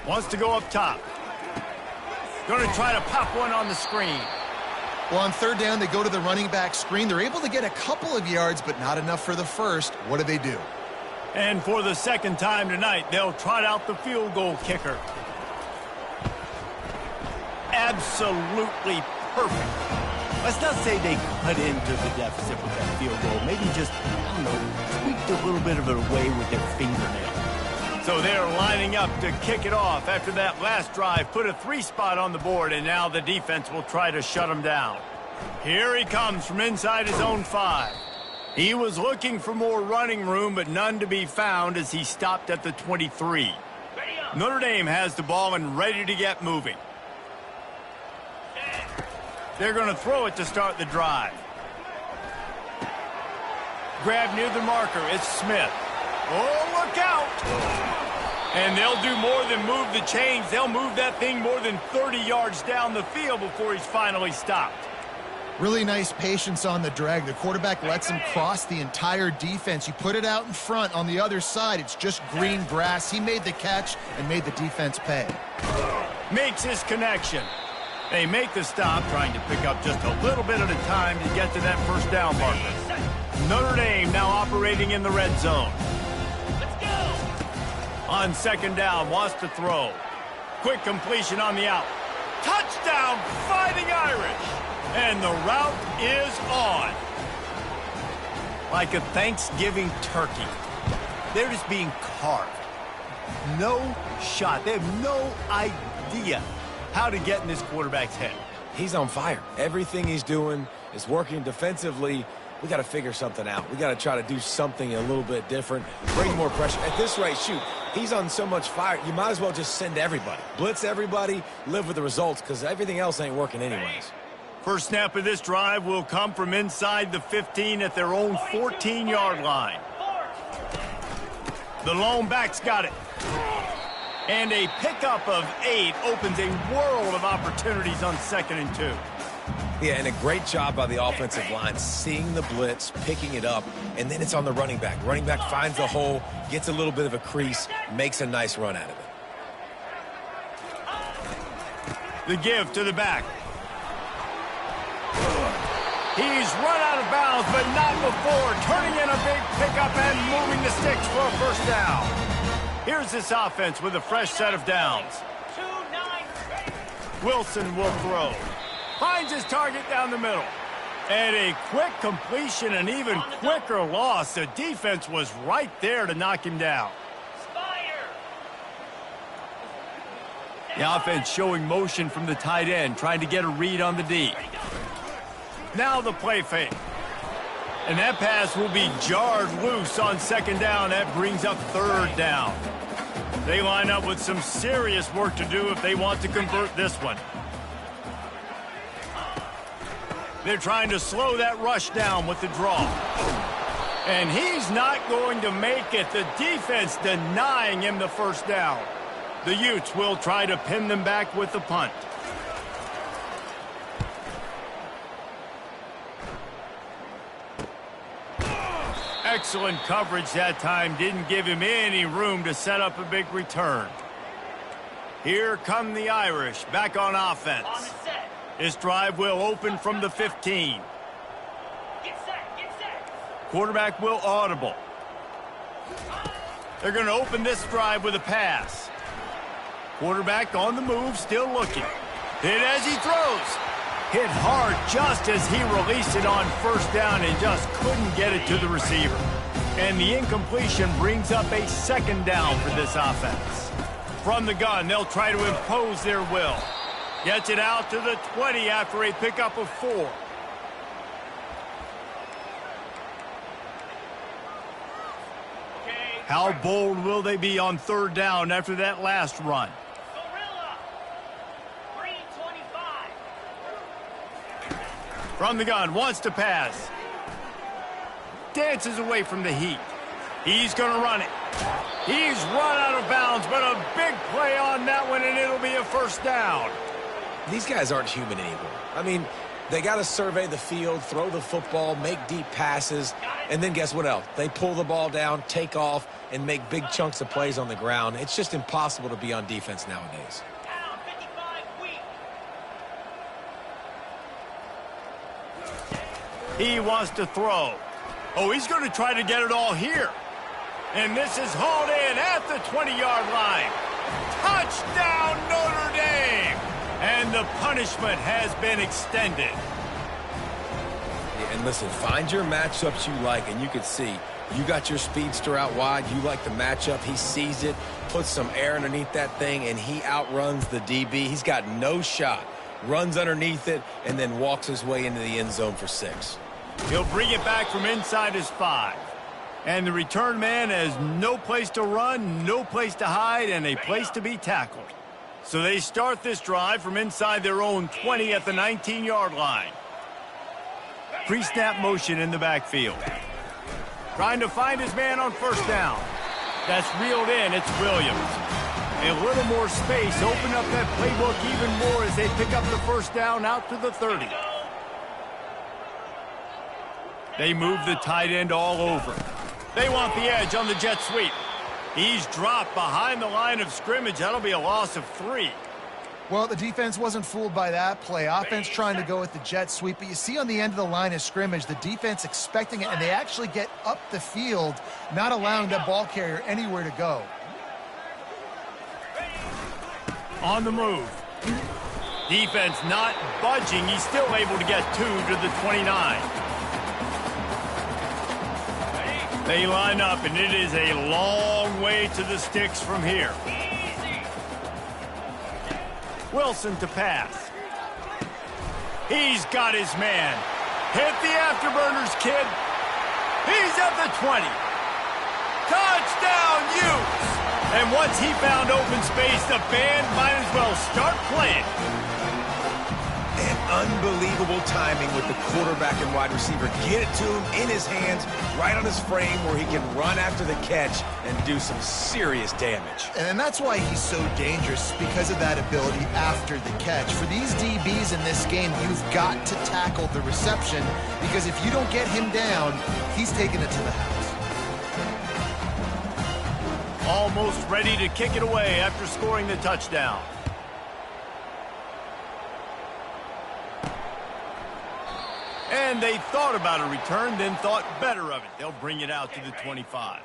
Wants to go up top. Going to try to pop one on the screen. Well, on 3rd down, they go to the running back screen. They're able to get a couple of yards, but not enough for the first. What do? And for the 2nd time tonight, they'll trot out the field goal kicker. Absolutely perfect. Let's not say they cut into the deficit with that field goal. Maybe just, I don't know, tweaked a little bit of it away with their fingernail. So they're lining up to kick it off after that last drive. Put a 3 spot on the board, and now the defense will try to shut them down. Here he comes from inside his own 5. He was looking for more running room, but none to be found as he stopped at the 23. Notre Dame has the ball and ready to get moving. They're going to throw it to start the drive. Grab near the marker. It's Smith. Oh, look out! And they'll do more than move the chains. They'll move that thing more than 30 yards down the field before he's finally stopped. Really nice patience on the drag. The quarterback lets him cross the entire defense. You put it out in front on the other side. It's just green grass. He made the catch and made the defense pay. Makes his connection. They make the stop, trying to pick up just a little bit at a time to get to that first down marker. Notre Dame now operating in the red zone. Let's go! On second down, wants to throw. Quick completion on the out. Touchdown, Fighting Irish! And the route is on. Like a Thanksgiving turkey. They're just being carved. No shot. They have no idea how to get in this quarterback's head. He's on fire. Everything he's doing is working defensively. We got to figure something out. We got to try to do something a little bit different. Bring more pressure. At this rate, shoot, he's on so much fire, you might as well just send everybody. Blitz everybody, live with the results, because everything else ain't working anyways. First snap of this drive will come from inside the 15 at their own 14-yard line. The lone back's got it. And a pickup of 8 opens a world of opportunities on 2nd and 2. Yeah, and a great job by the offensive line, seeing the blitz, picking it up, and then it's on the running back. Running back finds the hole, gets a little bit of a crease, makes a nice run out of it. The give to the back. He's run out of bounds, but not before turning in a big pickup and moving the sticks for a first down. Here's this offense with a fresh set of downs. 2-9. Wilson will throw. Finds his target down the middle. And a quick completion, an even quicker loss. The defense was right there to knock him down. The offense showing motion from the tight end, trying to get a read on the D. Now the play fake. And that pass will be jarred loose on 2nd down. That brings up 3rd down. They line up with some serious work to do if they want to convert this one. They're trying to slow that rush down with the draw. And he's not going to make it. The defense denying him the first down. The Utes will try to pin them back with the punt. Excellent coverage that time. Didn't give him any room to set up a big return. Here come the Irish back on offense. This drive will open from the 15. Get set. Quarterback will audible. They're going to open this drive with a pass. Quarterback on the move, still looking. Hit as he throws. Hit hard just as he released it on first down and just couldn't get it to the receiver. And the incompletion brings up a 2nd down for this offense. From the gun, they'll try to impose their will. Gets it out to the 20 after a pickup of 4. How bold will they be on 3rd down after that last run? From the gun, wants to pass. Dances away from the heat. He's going to run it. He's run out of bounds, but a big play on that one, and it'll be a first down. These guys aren't human anymore. I mean, they got to survey the field, throw the football, make deep passes, and then guess what else? They pull the ball down, take off, and make big chunks of plays on the ground. It's just impossible to be on defense nowadays. He wants to throw. Oh, he's going to try to get it all here. And this is hauled in at the 20-yard line. Touchdown, Notre Dame! And the punishment has been extended. Yeah, and listen, find your matchups you like, and you can see you got your speedster out wide. You like the matchup. He sees it, puts some air underneath that thing, and he outruns the DB. He's got no shot runs underneath it, and then walks his way into the end zone for 6. He'll bring it back from inside his 5. And the return man has no place to run, no place to hide, and a place to be tackled. So they start this drive from inside their own 20 at the 19-yard line. Pre-snap motion in the backfield. Trying to find his man on first down. That's reeled in. It's Williams. A little more space. Open up that playbook even more as they pick up the first down out to the 30. They move the tight end all over. They want the edge on the jet sweep. He's dropped behind the line of scrimmage. That'll be a loss of 3. Well, the defense wasn't fooled by that play. Offense trying to go with the jet sweep. But you see on the end of the line of scrimmage, the defense expecting it, and they actually get up the field, not allowing that ball carrier anywhere to go. On the move. Defense not budging. He's still able to get 2 to the 29. They line up, and it is a long way to the sticks from here. Wilson to pass. He's got his man. Hit the afterburners, kid. He's at the 20. Touchdown, Utes! And once he found open space, the band might as well start playing. And unbelievable timing with the quarterback and wide receiver. Get it to him in his hands, right on his frame where he can run after the catch and do some serious damage. And that's why he's so dangerous, because of that ability after the catch. For these DBs in this game, you've got to tackle the reception, because if you don't get him down, he's taking it to the house. Almost ready to kick it away after scoring the touchdown. And they thought about a return, then thought better of it. They'll bring it out to the 25.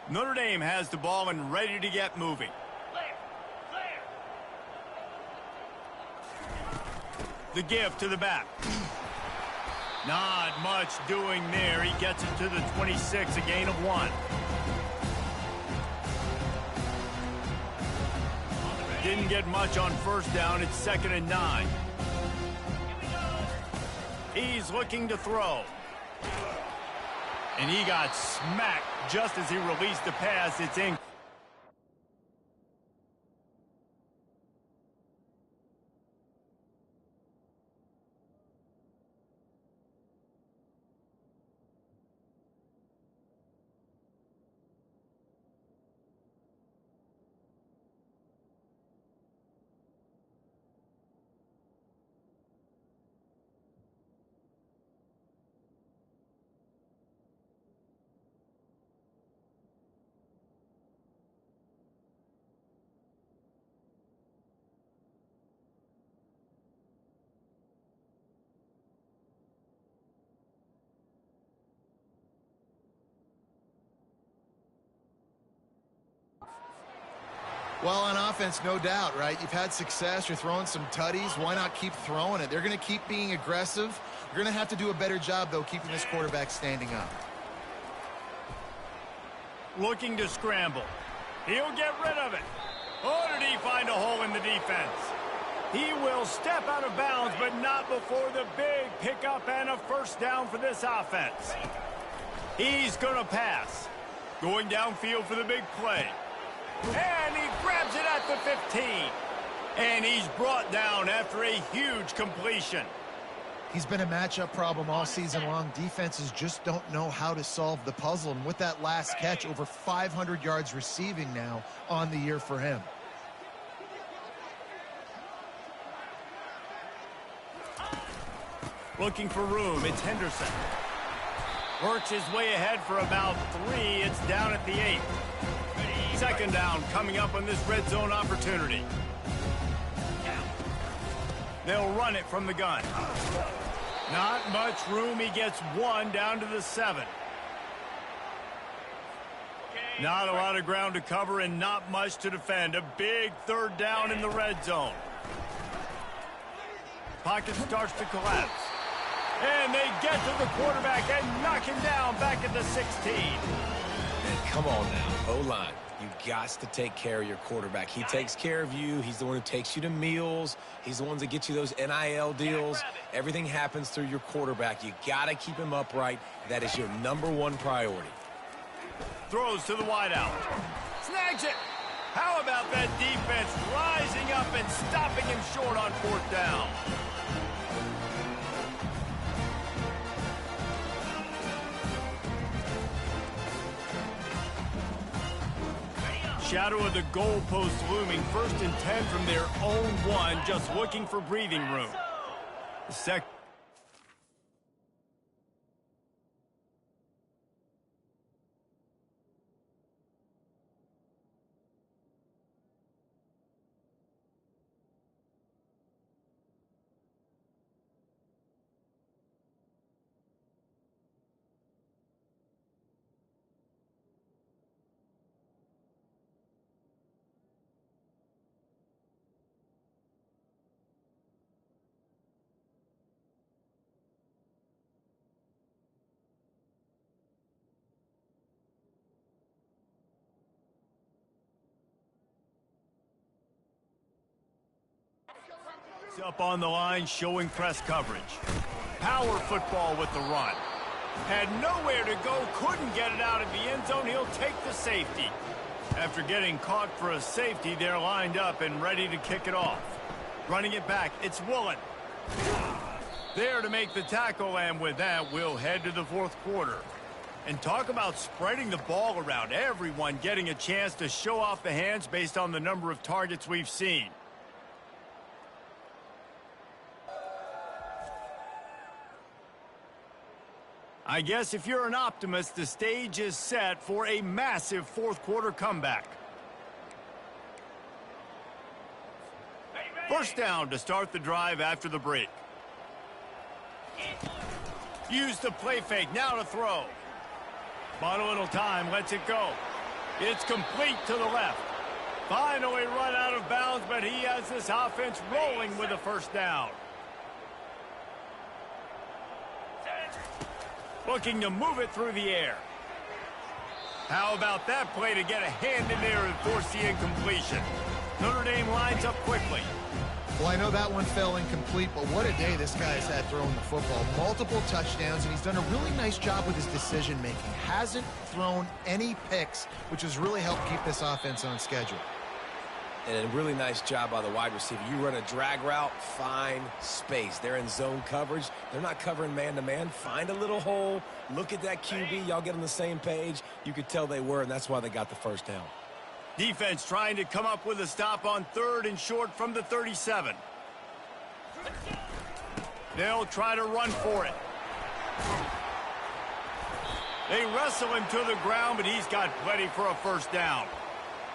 Notre Dame has the ball and ready to get moving. The give to the back. Not much doing there. He gets it to the 26, a gain of 1. Didn't get much on first down. It's 2nd and 9. He's looking to throw. And he got smacked just as he released the pass. It's in. Well, on offense, no doubt, right? You've had success. You're throwing some tutties. Why not keep throwing it? They're going to keep being aggressive. You're going to have to do a better job, though, keeping this quarterback standing up. Looking to scramble. He'll get rid of it. Oh, did he find a hole in the defense? He will step out of bounds, but not before the big pickup and a first down for this offense. He's going to pass. Going downfield for the big play. And he grabs it at the 15. And he's brought down after a huge completion. He's been a matchup problem all season long. Defenses just don't know how to solve the puzzle. And with that last catch, over 500 yards receiving now on the year for him. Looking for room. It's Henderson. Works his way ahead for about 3. It's down at the 8. 2nd down coming up on this red zone opportunity. They'll run it from the gun. Not much room. He gets 1 down to the 7. Not a lot of ground to cover and not much to defend. A big 3rd down in the red zone. Pocket starts to collapse. And they get to the quarterback and knock him down back at the 16. come on now, O-line. You got to take care of your quarterback. He takes care of you. He's the one who takes you to meals. He's the one that gets you those NIL deals. Everything happens through your quarterback. You got to keep him upright. That is your #1 priority. Throws to the wideout. Snags it. How about that defense rising up and stopping him short on 4th down? Shadow of the goalpost looming. 1st and 10 from their own 1, just looking for breathing room. The up on the line, showing press coverage. Power football with the run. Had nowhere to go, couldn't get it out of the end zone. He'll take the safety. After getting caught for a safety, they're lined up and ready to kick it off. Running it back, it's Woolen. There to make the tackle, and with that, we'll head to the 4th quarter. And talk about spreading the ball around. Everyone getting a chance to show off the hands based on the number of targets we've seen. I guess if you're an optimist, the stage is set for a massive 4th quarter comeback. 1st down to start the drive after the break. Use the play fake, now to throw. Bought a little time, lets it go. It's complete to the left. Finally run out of bounds, but he has this offense rolling with a 1st down. Looking to move it through the air. How about that play to get a hand in there and force the incompletion? Notre Dame lines up quickly. Well, I know that one fell incomplete, but what a day this guy's had throwing the football. Multiple touchdowns, and he's done a really nice job with his decision-making. Hasn't thrown any picks, which has really helped keep this offense on schedule. And a really nice job by the wide receiver. You run a drag route, find space. They're in zone coverage. They're not covering man-to-man. Find a little hole. Look at that QB. Y'all get on the same page. You could tell they were, and that's why they got the 1st down. Defense trying to come up with a stop on 3rd and short from the 37. They'll try to run for it. They wrestle him to the ground, but he's got plenty for a 1st down.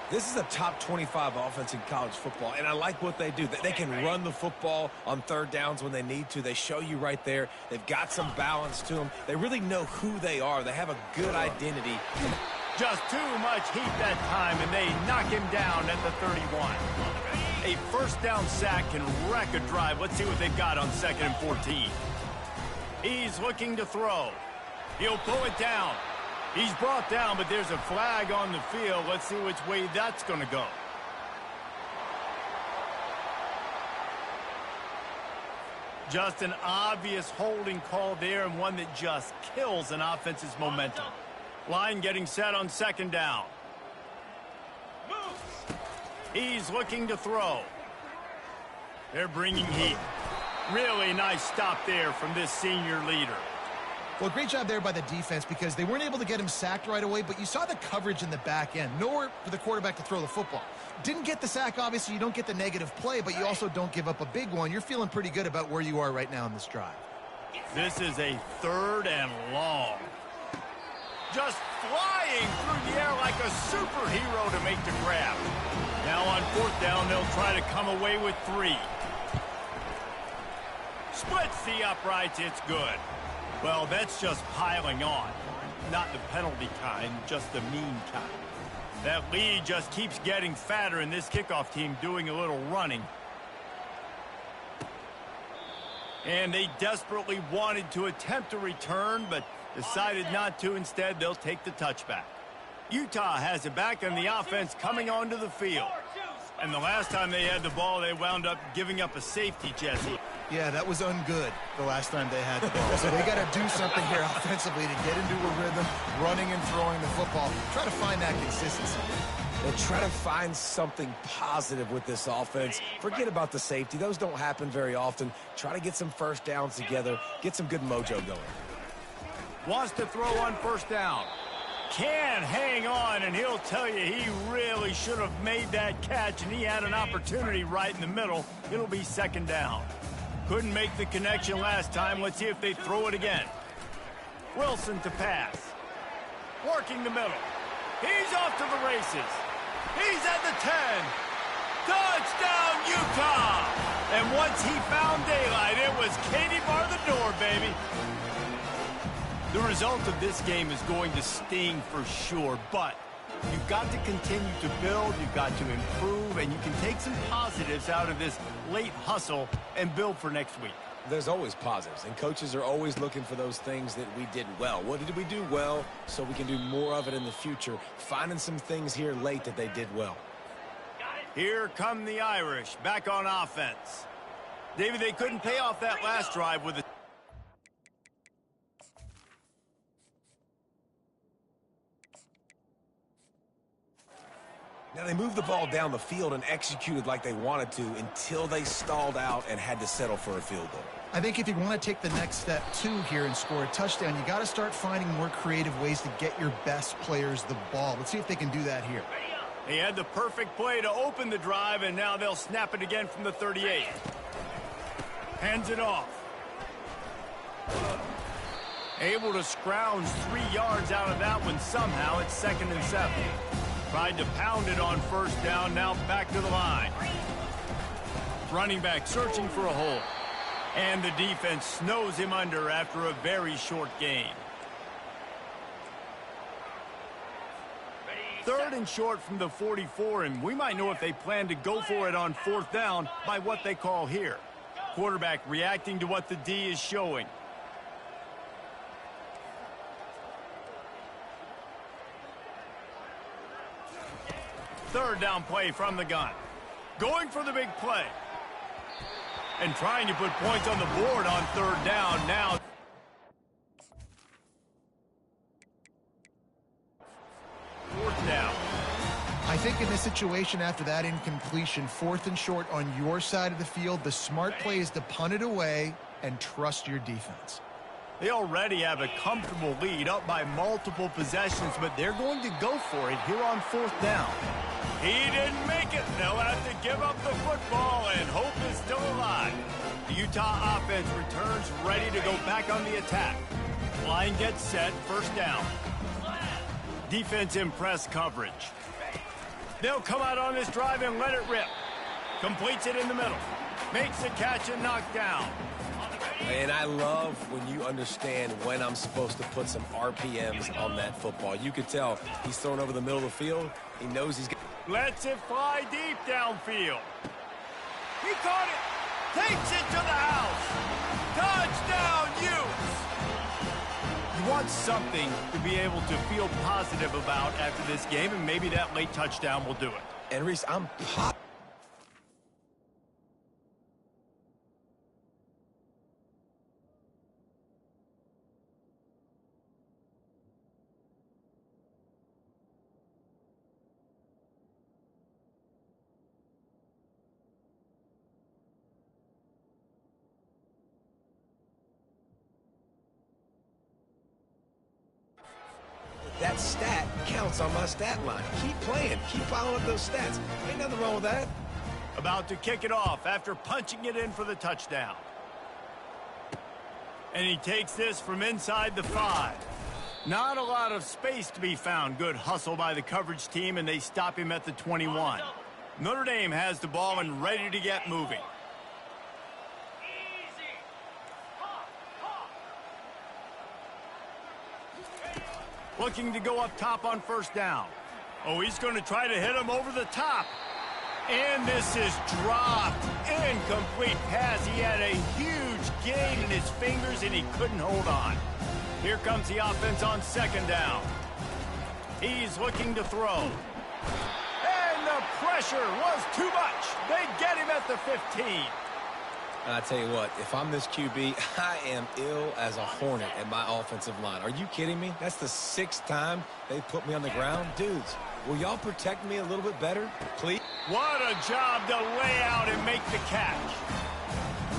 This is a top 25 offense in college football, and I like what they do. They can run the football on 3rd downs when they need to. They show you right there. They've got some balance to them. They really know who they are. They have a good identity. Just too much heat that time, and they knock him down at the 31. A 1st down sack can wreck a drive. Let's see what they've got on 2nd and 14. He's looking to throw. He'll pull it down. He's brought down, but there's a flag on the field. Let's see which way that's going to go. Just an obvious holding call there, and one that just kills an offense's momentum. Line getting set on 2nd down. He's looking to throw. They're bringing heat. Really nice stop there from this senior leader. Well, great job there by the defense because they weren't able to get him sacked right away, but you saw the coverage in the back end. Nowhere for the quarterback to throw the football. Didn't get the sack, obviously. You don't get the negative play, but you also don't give up a big one. You're feeling pretty good about where you are right now in this drive. This is a 3rd and long. Just flying through the air like a superhero to make the grab. Now on 4th down, they'll try to come away with 3. Splits the uprights, it's good. Well, that's just piling on. Not the penalty kind, just the mean kind. That lead just keeps getting fatter, and this kickoff team doing a little running. And they desperately wanted to attempt a return, but decided not to. Instead, they'll take the touchback. Utah has it back on the offense coming onto the field. And the last time they had the ball, they wound up giving up a safety, Jesse. Yeah, that was ungood the last time they had the ball. So they got to do something here offensively to get into a rhythm, running and throwing the football. Try to find that consistency. They'll try to find something positive with this offense. Forget about the safety. Those don't happen very often. Try to get some first downs together, get some good mojo going. Wants to throw on first down. Can't hang on, and he'll tell you he really should have made that catch, and he had an opportunity right in the middle. It'll be second down. Couldn't make the connection last time. Let's see if they throw it again. Wilson to pass. Working the middle. He's off to the races. He's at the 10. Touchdown, Utah! And once he found daylight, it was Katie bar the door, baby. The result of this game is going to sting for sure, but you've got to continue to build, you've got to improve, and you can take some positives out of this late hustle and build for next week. There's always positives, and coaches are always looking for those things that we did well. What did we do well so we can do more of it in the future? Finding some things here late that they did well. Here come the Irish, back on offense. David, they couldn't pay off that last drive with a... Now, they moved the ball down the field and executed like they wanted to until they stalled out and had to settle for a field goal. I think if you want to take the next step, too, here and score a touchdown, you got to start finding more creative ways to get your best players the ball. Let's see if they can do that here. He had the perfect play to open the drive, and now they'll snap it again from the 38. Hands it off. Able to scrounge 3 yards out of that one somehow. It's 2nd and 7. Tried to pound it on first down, now back to the line. Running back searching for a hole. And the defense snows him under after a very short gain. 3rd and short from the 44, and we might know if they plan to go for it on 4th down by what they call here. Quarterback reacting to what the D is showing. Third down play from the gun. Going for the big play. And trying to put points on the board on 3rd down now. Fourth down. I think in this situation after that incompletion, 4th and short on your side of the field, the smart play is to punt it away and trust your defense. They already have a comfortable lead up by multiple possessions, but they're going to go for it here on 4th down. He didn't make it. They'll have to give up the football, and hope is still alive. The Utah offense returns ready to go back on the attack. Line gets set, 1st down. Defense in press coverage. They'll come out on this drive and let it rip. Completes it in the middle. Makes the catch and knocked down. And I love when you understand when I'm supposed to put some RPMs on that football. You could tell he's thrown over the middle of the field. He knows he's got... Lets it fly deep downfield. He caught it. Takes it to the house. Touchdown, Utes. You want something to be able to feel positive about after this game, and maybe that late touchdown will do it. And Reese, I'm popped. That stat counts on my stat line. Keep playing. Keep following up those stats. Ain't nothing wrong with that. About to kick it off after punching it in for the touchdown. And he takes this from inside the 5. Not a lot of space to be found. Good hustle by the coverage team, and they stop him at the 21. Notre Dame has the ball and ready to get moving. Looking to go up top on 1st down. Oh, he's going to try to hit him over the top. And this is dropped. Incomplete pass. He had a huge gain in his fingers, and he couldn't hold on. Here comes the offense on 2nd down. He's looking to throw. And the pressure was too much. They get him at the 15. I tell you what, if I'm this QB, I am ill as a hornet at my offensive line. Are you kidding me? That's the 6th time they put me on the ground. Dudes, will y'all protect me a little bit better, please? What a job to lay out and make the catch.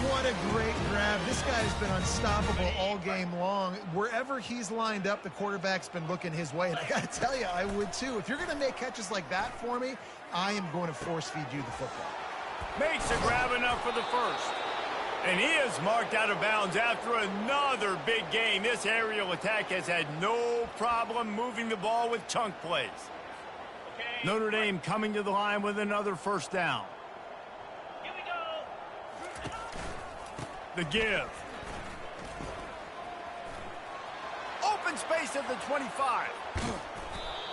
What a great grab. This guy's been unstoppable all game long. Wherever he's lined up, the quarterback's been looking his way. And I got to tell you, I would too. If you're going to make catches like that for me, I am going to force feed you the football. Makes a grab enough for the first. And he is marked out of bounds after another big game. This aerial attack has had no problem moving the ball with chunk plays. Notre Dame coming to the line with another first down. Here we go. The give. Open space at the 25.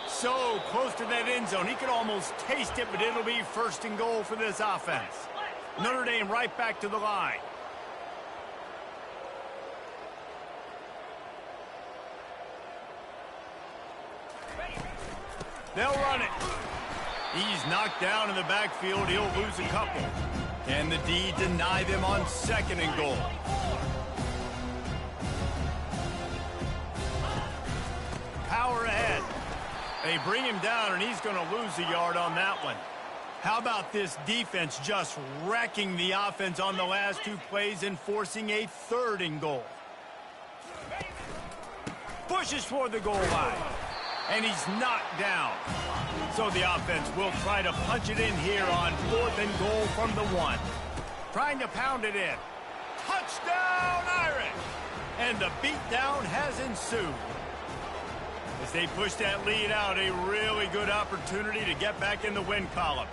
So close to that end zone. He could almost taste it, but it'll be first and goal for this offense. Notre Dame right back to the line. They'll run it. He's knocked down in the backfield. He'll lose a couple. And the D deny them on second and goal. Power ahead. They bring him down, and he's going to lose a yard on that one. How about this defense just wrecking the offense on the last 2 plays and forcing a third and goal? Pushes toward the goal line. And he's knocked down. So the offense will try to punch it in here on 4th and goal from the 1. Trying to pound it in. Touchdown, Irish! And the beatdown has ensued. As they push that lead out, a really good opportunity to get back in the win column.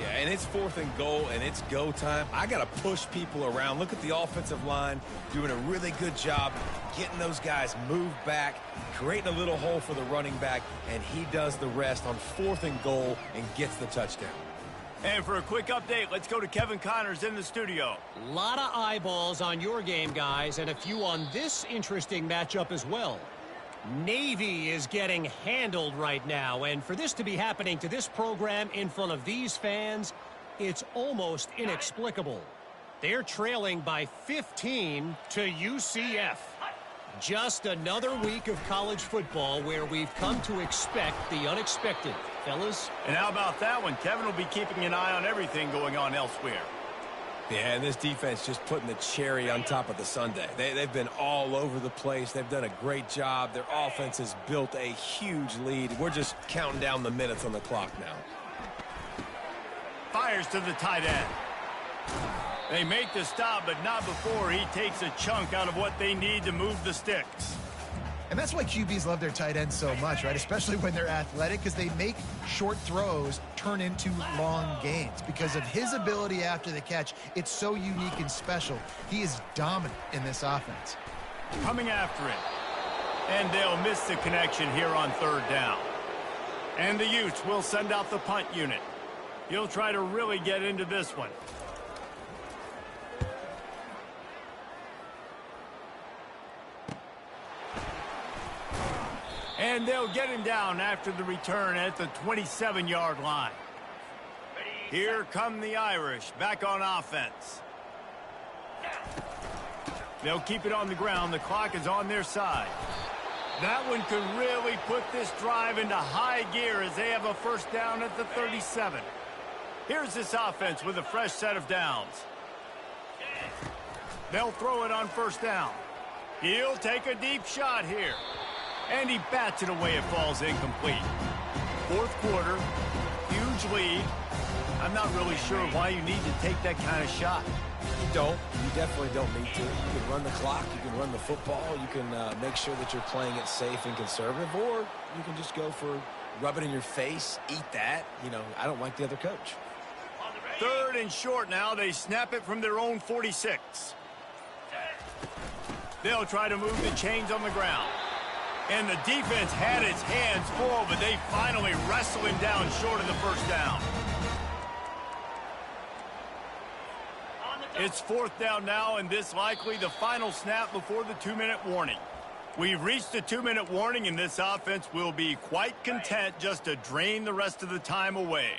Yeah, and it's 4th and goal, and it's go time. I got to push people around. Look at the offensive line doing a really good job getting those guys moved back, creating a little hole for the running back, and he does the rest on 4th and goal and gets the touchdown. And for a quick update, let's go to Kevin Connors in the studio. A lot of eyeballs on your game, guys, and a few on this interesting matchup as well. Navy is getting handled right now, and for this to be happening to this program in front of these fans, it's almost inexplicable. They're trailing by 15 to UCF. Just another week of college football where we've come to expect the unexpected, fellas. And how about that one? Kevin will be keeping an eye on everything going on elsewhere. Yeah, and this defense just putting the cherry on top of the sundae. They've been all over the place. They've done a great job. Their offense has built a huge lead. We're just counting down the minutes on the clock now. Fires to the tight end. They make the stop, but not before he takes a chunk out of what they need to move the sticks. And that's why QBs love their tight ends so much, right? Especially when they're athletic, because they make short throws turn into long gains. Because of his ability after the catch, it's so unique and special. He is dominant in this offense. Coming after it. And they'll miss the connection here on 3rd down. And the Utes will send out the punt unit. He'll try to really get into this one. And they'll get him down after the return at the 27-yard line. Here come the Irish back on offense. They'll keep it on the ground. The clock is on their side. That one could really put this drive into high gear as they have a first down at the 37. Here's this offense with a fresh set of downs. They'll throw it on first down. He'll take a deep shot here. And he bats it away. It falls incomplete. 4th quarter, huge lead. I'm not really sure why you need to take that kind of shot. You don't. You definitely don't need to. You can run the clock. You can run the football. You can make sure that you're playing it safe and conservative. Or you can just go for rub it in your face, eat that. You know, I don't like the other coach. 3rd and short now. They snap it from their own 46. They'll try to move the chains on the ground. And the defense had its hands full, but they finally wrestle him down short of the first down. It's 4th down now, and this likely the final snap before the 2-minute warning. We've reached the 2-minute warning, and this offense will be quite content just to drain the rest of the time away.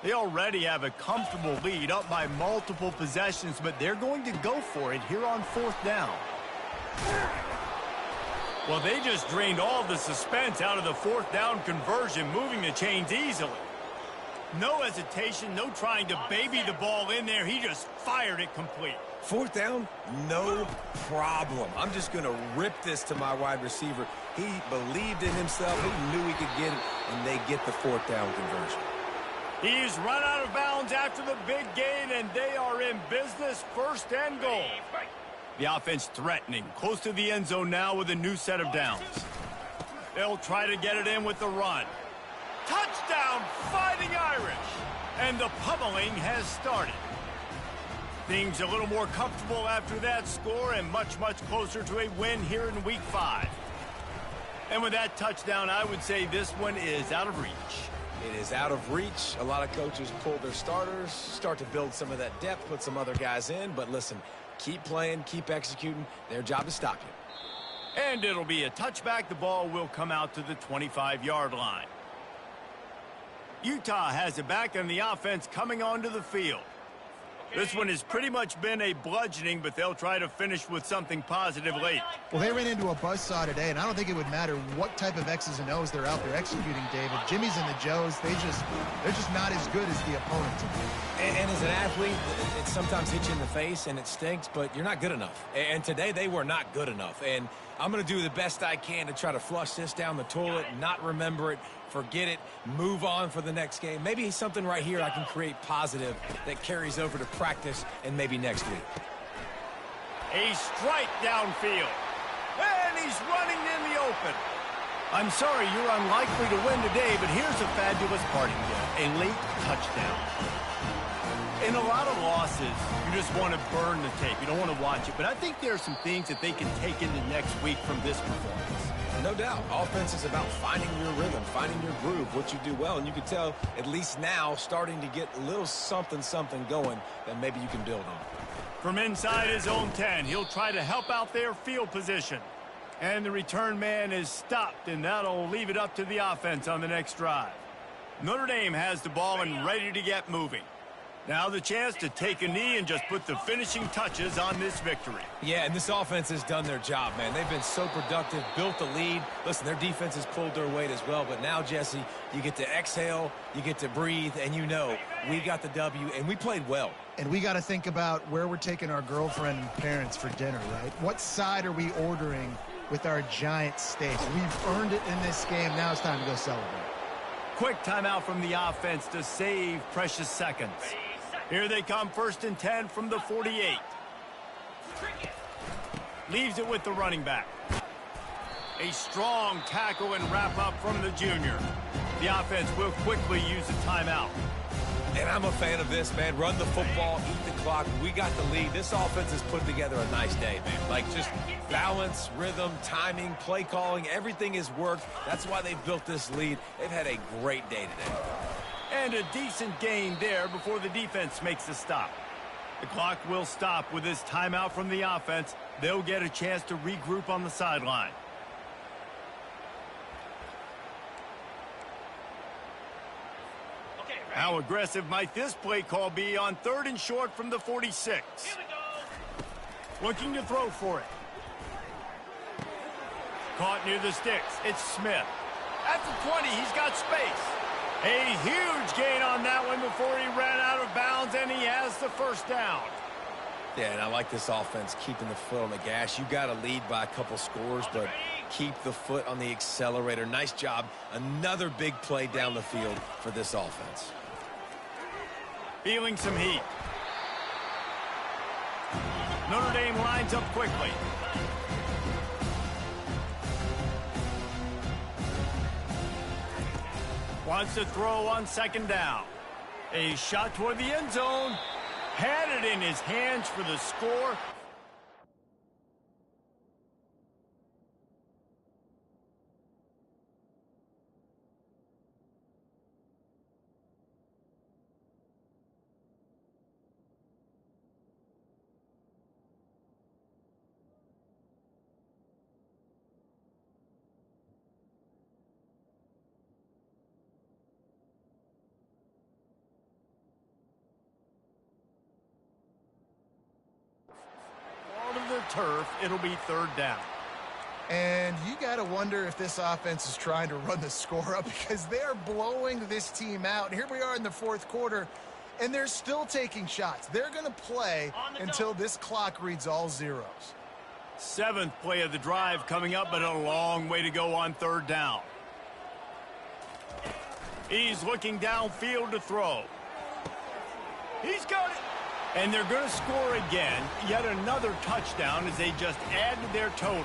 They already have a comfortable lead up by multiple possessions, but they're going to go for it here on 4th down. Well, they just drained all the suspense out of the 4th down conversion, moving the chains easily. No hesitation, no trying to baby the ball in there. He just fired it complete. 4th down, no problem. I'm just going to rip this to my wide receiver. He believed in himself. He knew he could get it, and they get the 4th down conversion. He's run out of bounds after the big gain, and they are in business, 1st and goal. The offense threatening, close to the end zone now with a new set of downs. They'll try to get it in with the run. Touchdown, Fighting Irish! And the pummeling has started. Things a little more comfortable after that score and much, much closer to a win here in Week 5. And with that touchdown, I would say this one is out of reach. It is out of reach. A lot of coaches pull their starters, start to build some of that depth, put some other guys in. But listen, keep playing, keep executing. Their job is stop you. And it'll be a touchback. The ball will come out to the 25-yard line. Utah has it back on the offense coming onto the field. This one has pretty much been a bludgeoning, but they'll try to finish with something positive late. Well, they ran into a buzzsaw today, and I don't think it would matter what type of X's and O's they're out there executing, David. Jimmy's and the Joes, they're just not as good as the opponents. And as an athlete, it sometimes hits you in the face, and it stinks, but you're not good enough. And today, they were not good enough. And I'm going to do the best I can to try to flush this down the toilet, not remember it, forget it, move on for the next game. Maybe something right here I can create positive that carries over to practice and maybe next week. A strike downfield. And he's running in the open. I'm sorry you're unlikely to win today, but here's a fabulous parting gift. A late touchdown. In a lot of losses, you just want to burn the tape. You don't want to watch it. But I think there are some things that they can take into next week from this performance. No doubt. Offense is about finding your rhythm, finding your groove, what you do well. And you can tell, at least now, starting to get a little something going that maybe you can build on. From inside his own 10, he'll try to help out their field position. And the return man is stopped, and that'll leave it up to the offense on the next drive. Notre Dame has the ball and ready to get moving. Now the chance to take a knee and just put the finishing touches on this victory. Yeah, and this offense has done their job, man. They've been so productive, built the lead. Listen, their defense has pulled their weight as well. But now, Jesse, you get to exhale, you get to breathe, and you know we got the W, and we played well. And we got to think about where we're taking our girlfriend and parents for dinner, right? What side are we ordering with our giant steak? We've earned it in this game. Now it's time to go celebrate. Quick timeout from the offense to save precious seconds. Here they come, 1st and 10 from the 48. Leaves it with the running back. A strong tackle and wrap up from the junior. The offense will quickly use a timeout. And I'm a fan of this, man. Run the football, eat the clock. We got the lead. This offense has put together a nice day, man. Like just balance, rhythm, timing, play calling, everything has worked. That's why they've built this lead. They've had a great day today. And a decent gain there before the defense makes a stop. The clock will stop with this timeout from the offense. They'll get a chance to regroup on the sideline. How aggressive might this play call be on 3rd and short from the 46? Looking to throw for it. Caught near the sticks. It's Smith. At the 20, he's got space. A huge gain on that one before he ran out of bounds, and he has the 1st down. Yeah, and I like this offense keeping the foot on the gas. You got to lead by a couple scores, but keep the foot on the accelerator. Nice job. Another big play down the field for this offense. Feeling some heat. Notre Dame lines up quickly. Wants to throw on 2nd down. A shot toward the end zone. Had it in his hands for the score. turf. It'll be 3rd down. And you got to wonder if this offense is trying to run the score up because they're blowing this team out. And here we are in the 4th quarter, and they're still taking shots. They're going to play until this clock reads all zeros. 7th play of the drive coming up, but a long way to go on 3rd down. He's looking downfield to throw. He's got it. And they're going to score again. Yet another touchdown as they just add to their total.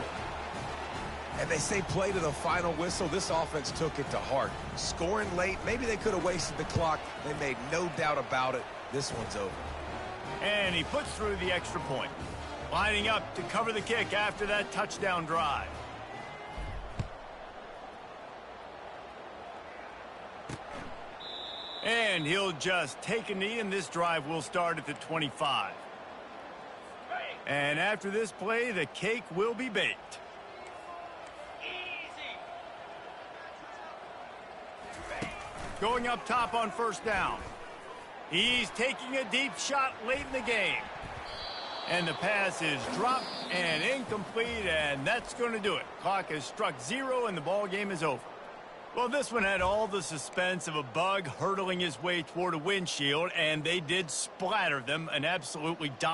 And they say play to the final whistle. This offense took it to heart. Scoring late, maybe they could have wasted the clock. They made no doubt about it. This one's over. And he puts through the extra point. Lining up to cover the kick after that touchdown drive. And he'll just take a knee, and this drive will start at the 25. And after this play, the cake will be baked. Going up top on 1st down. He's taking a deep shot late in the game. And the pass is dropped and incomplete, and that's going to do it. Clock has struck 0, and the ball game is over. Well, this one had all the suspense of a bug hurtling his way toward a windshield, and they did splatter them, an absolutely dominant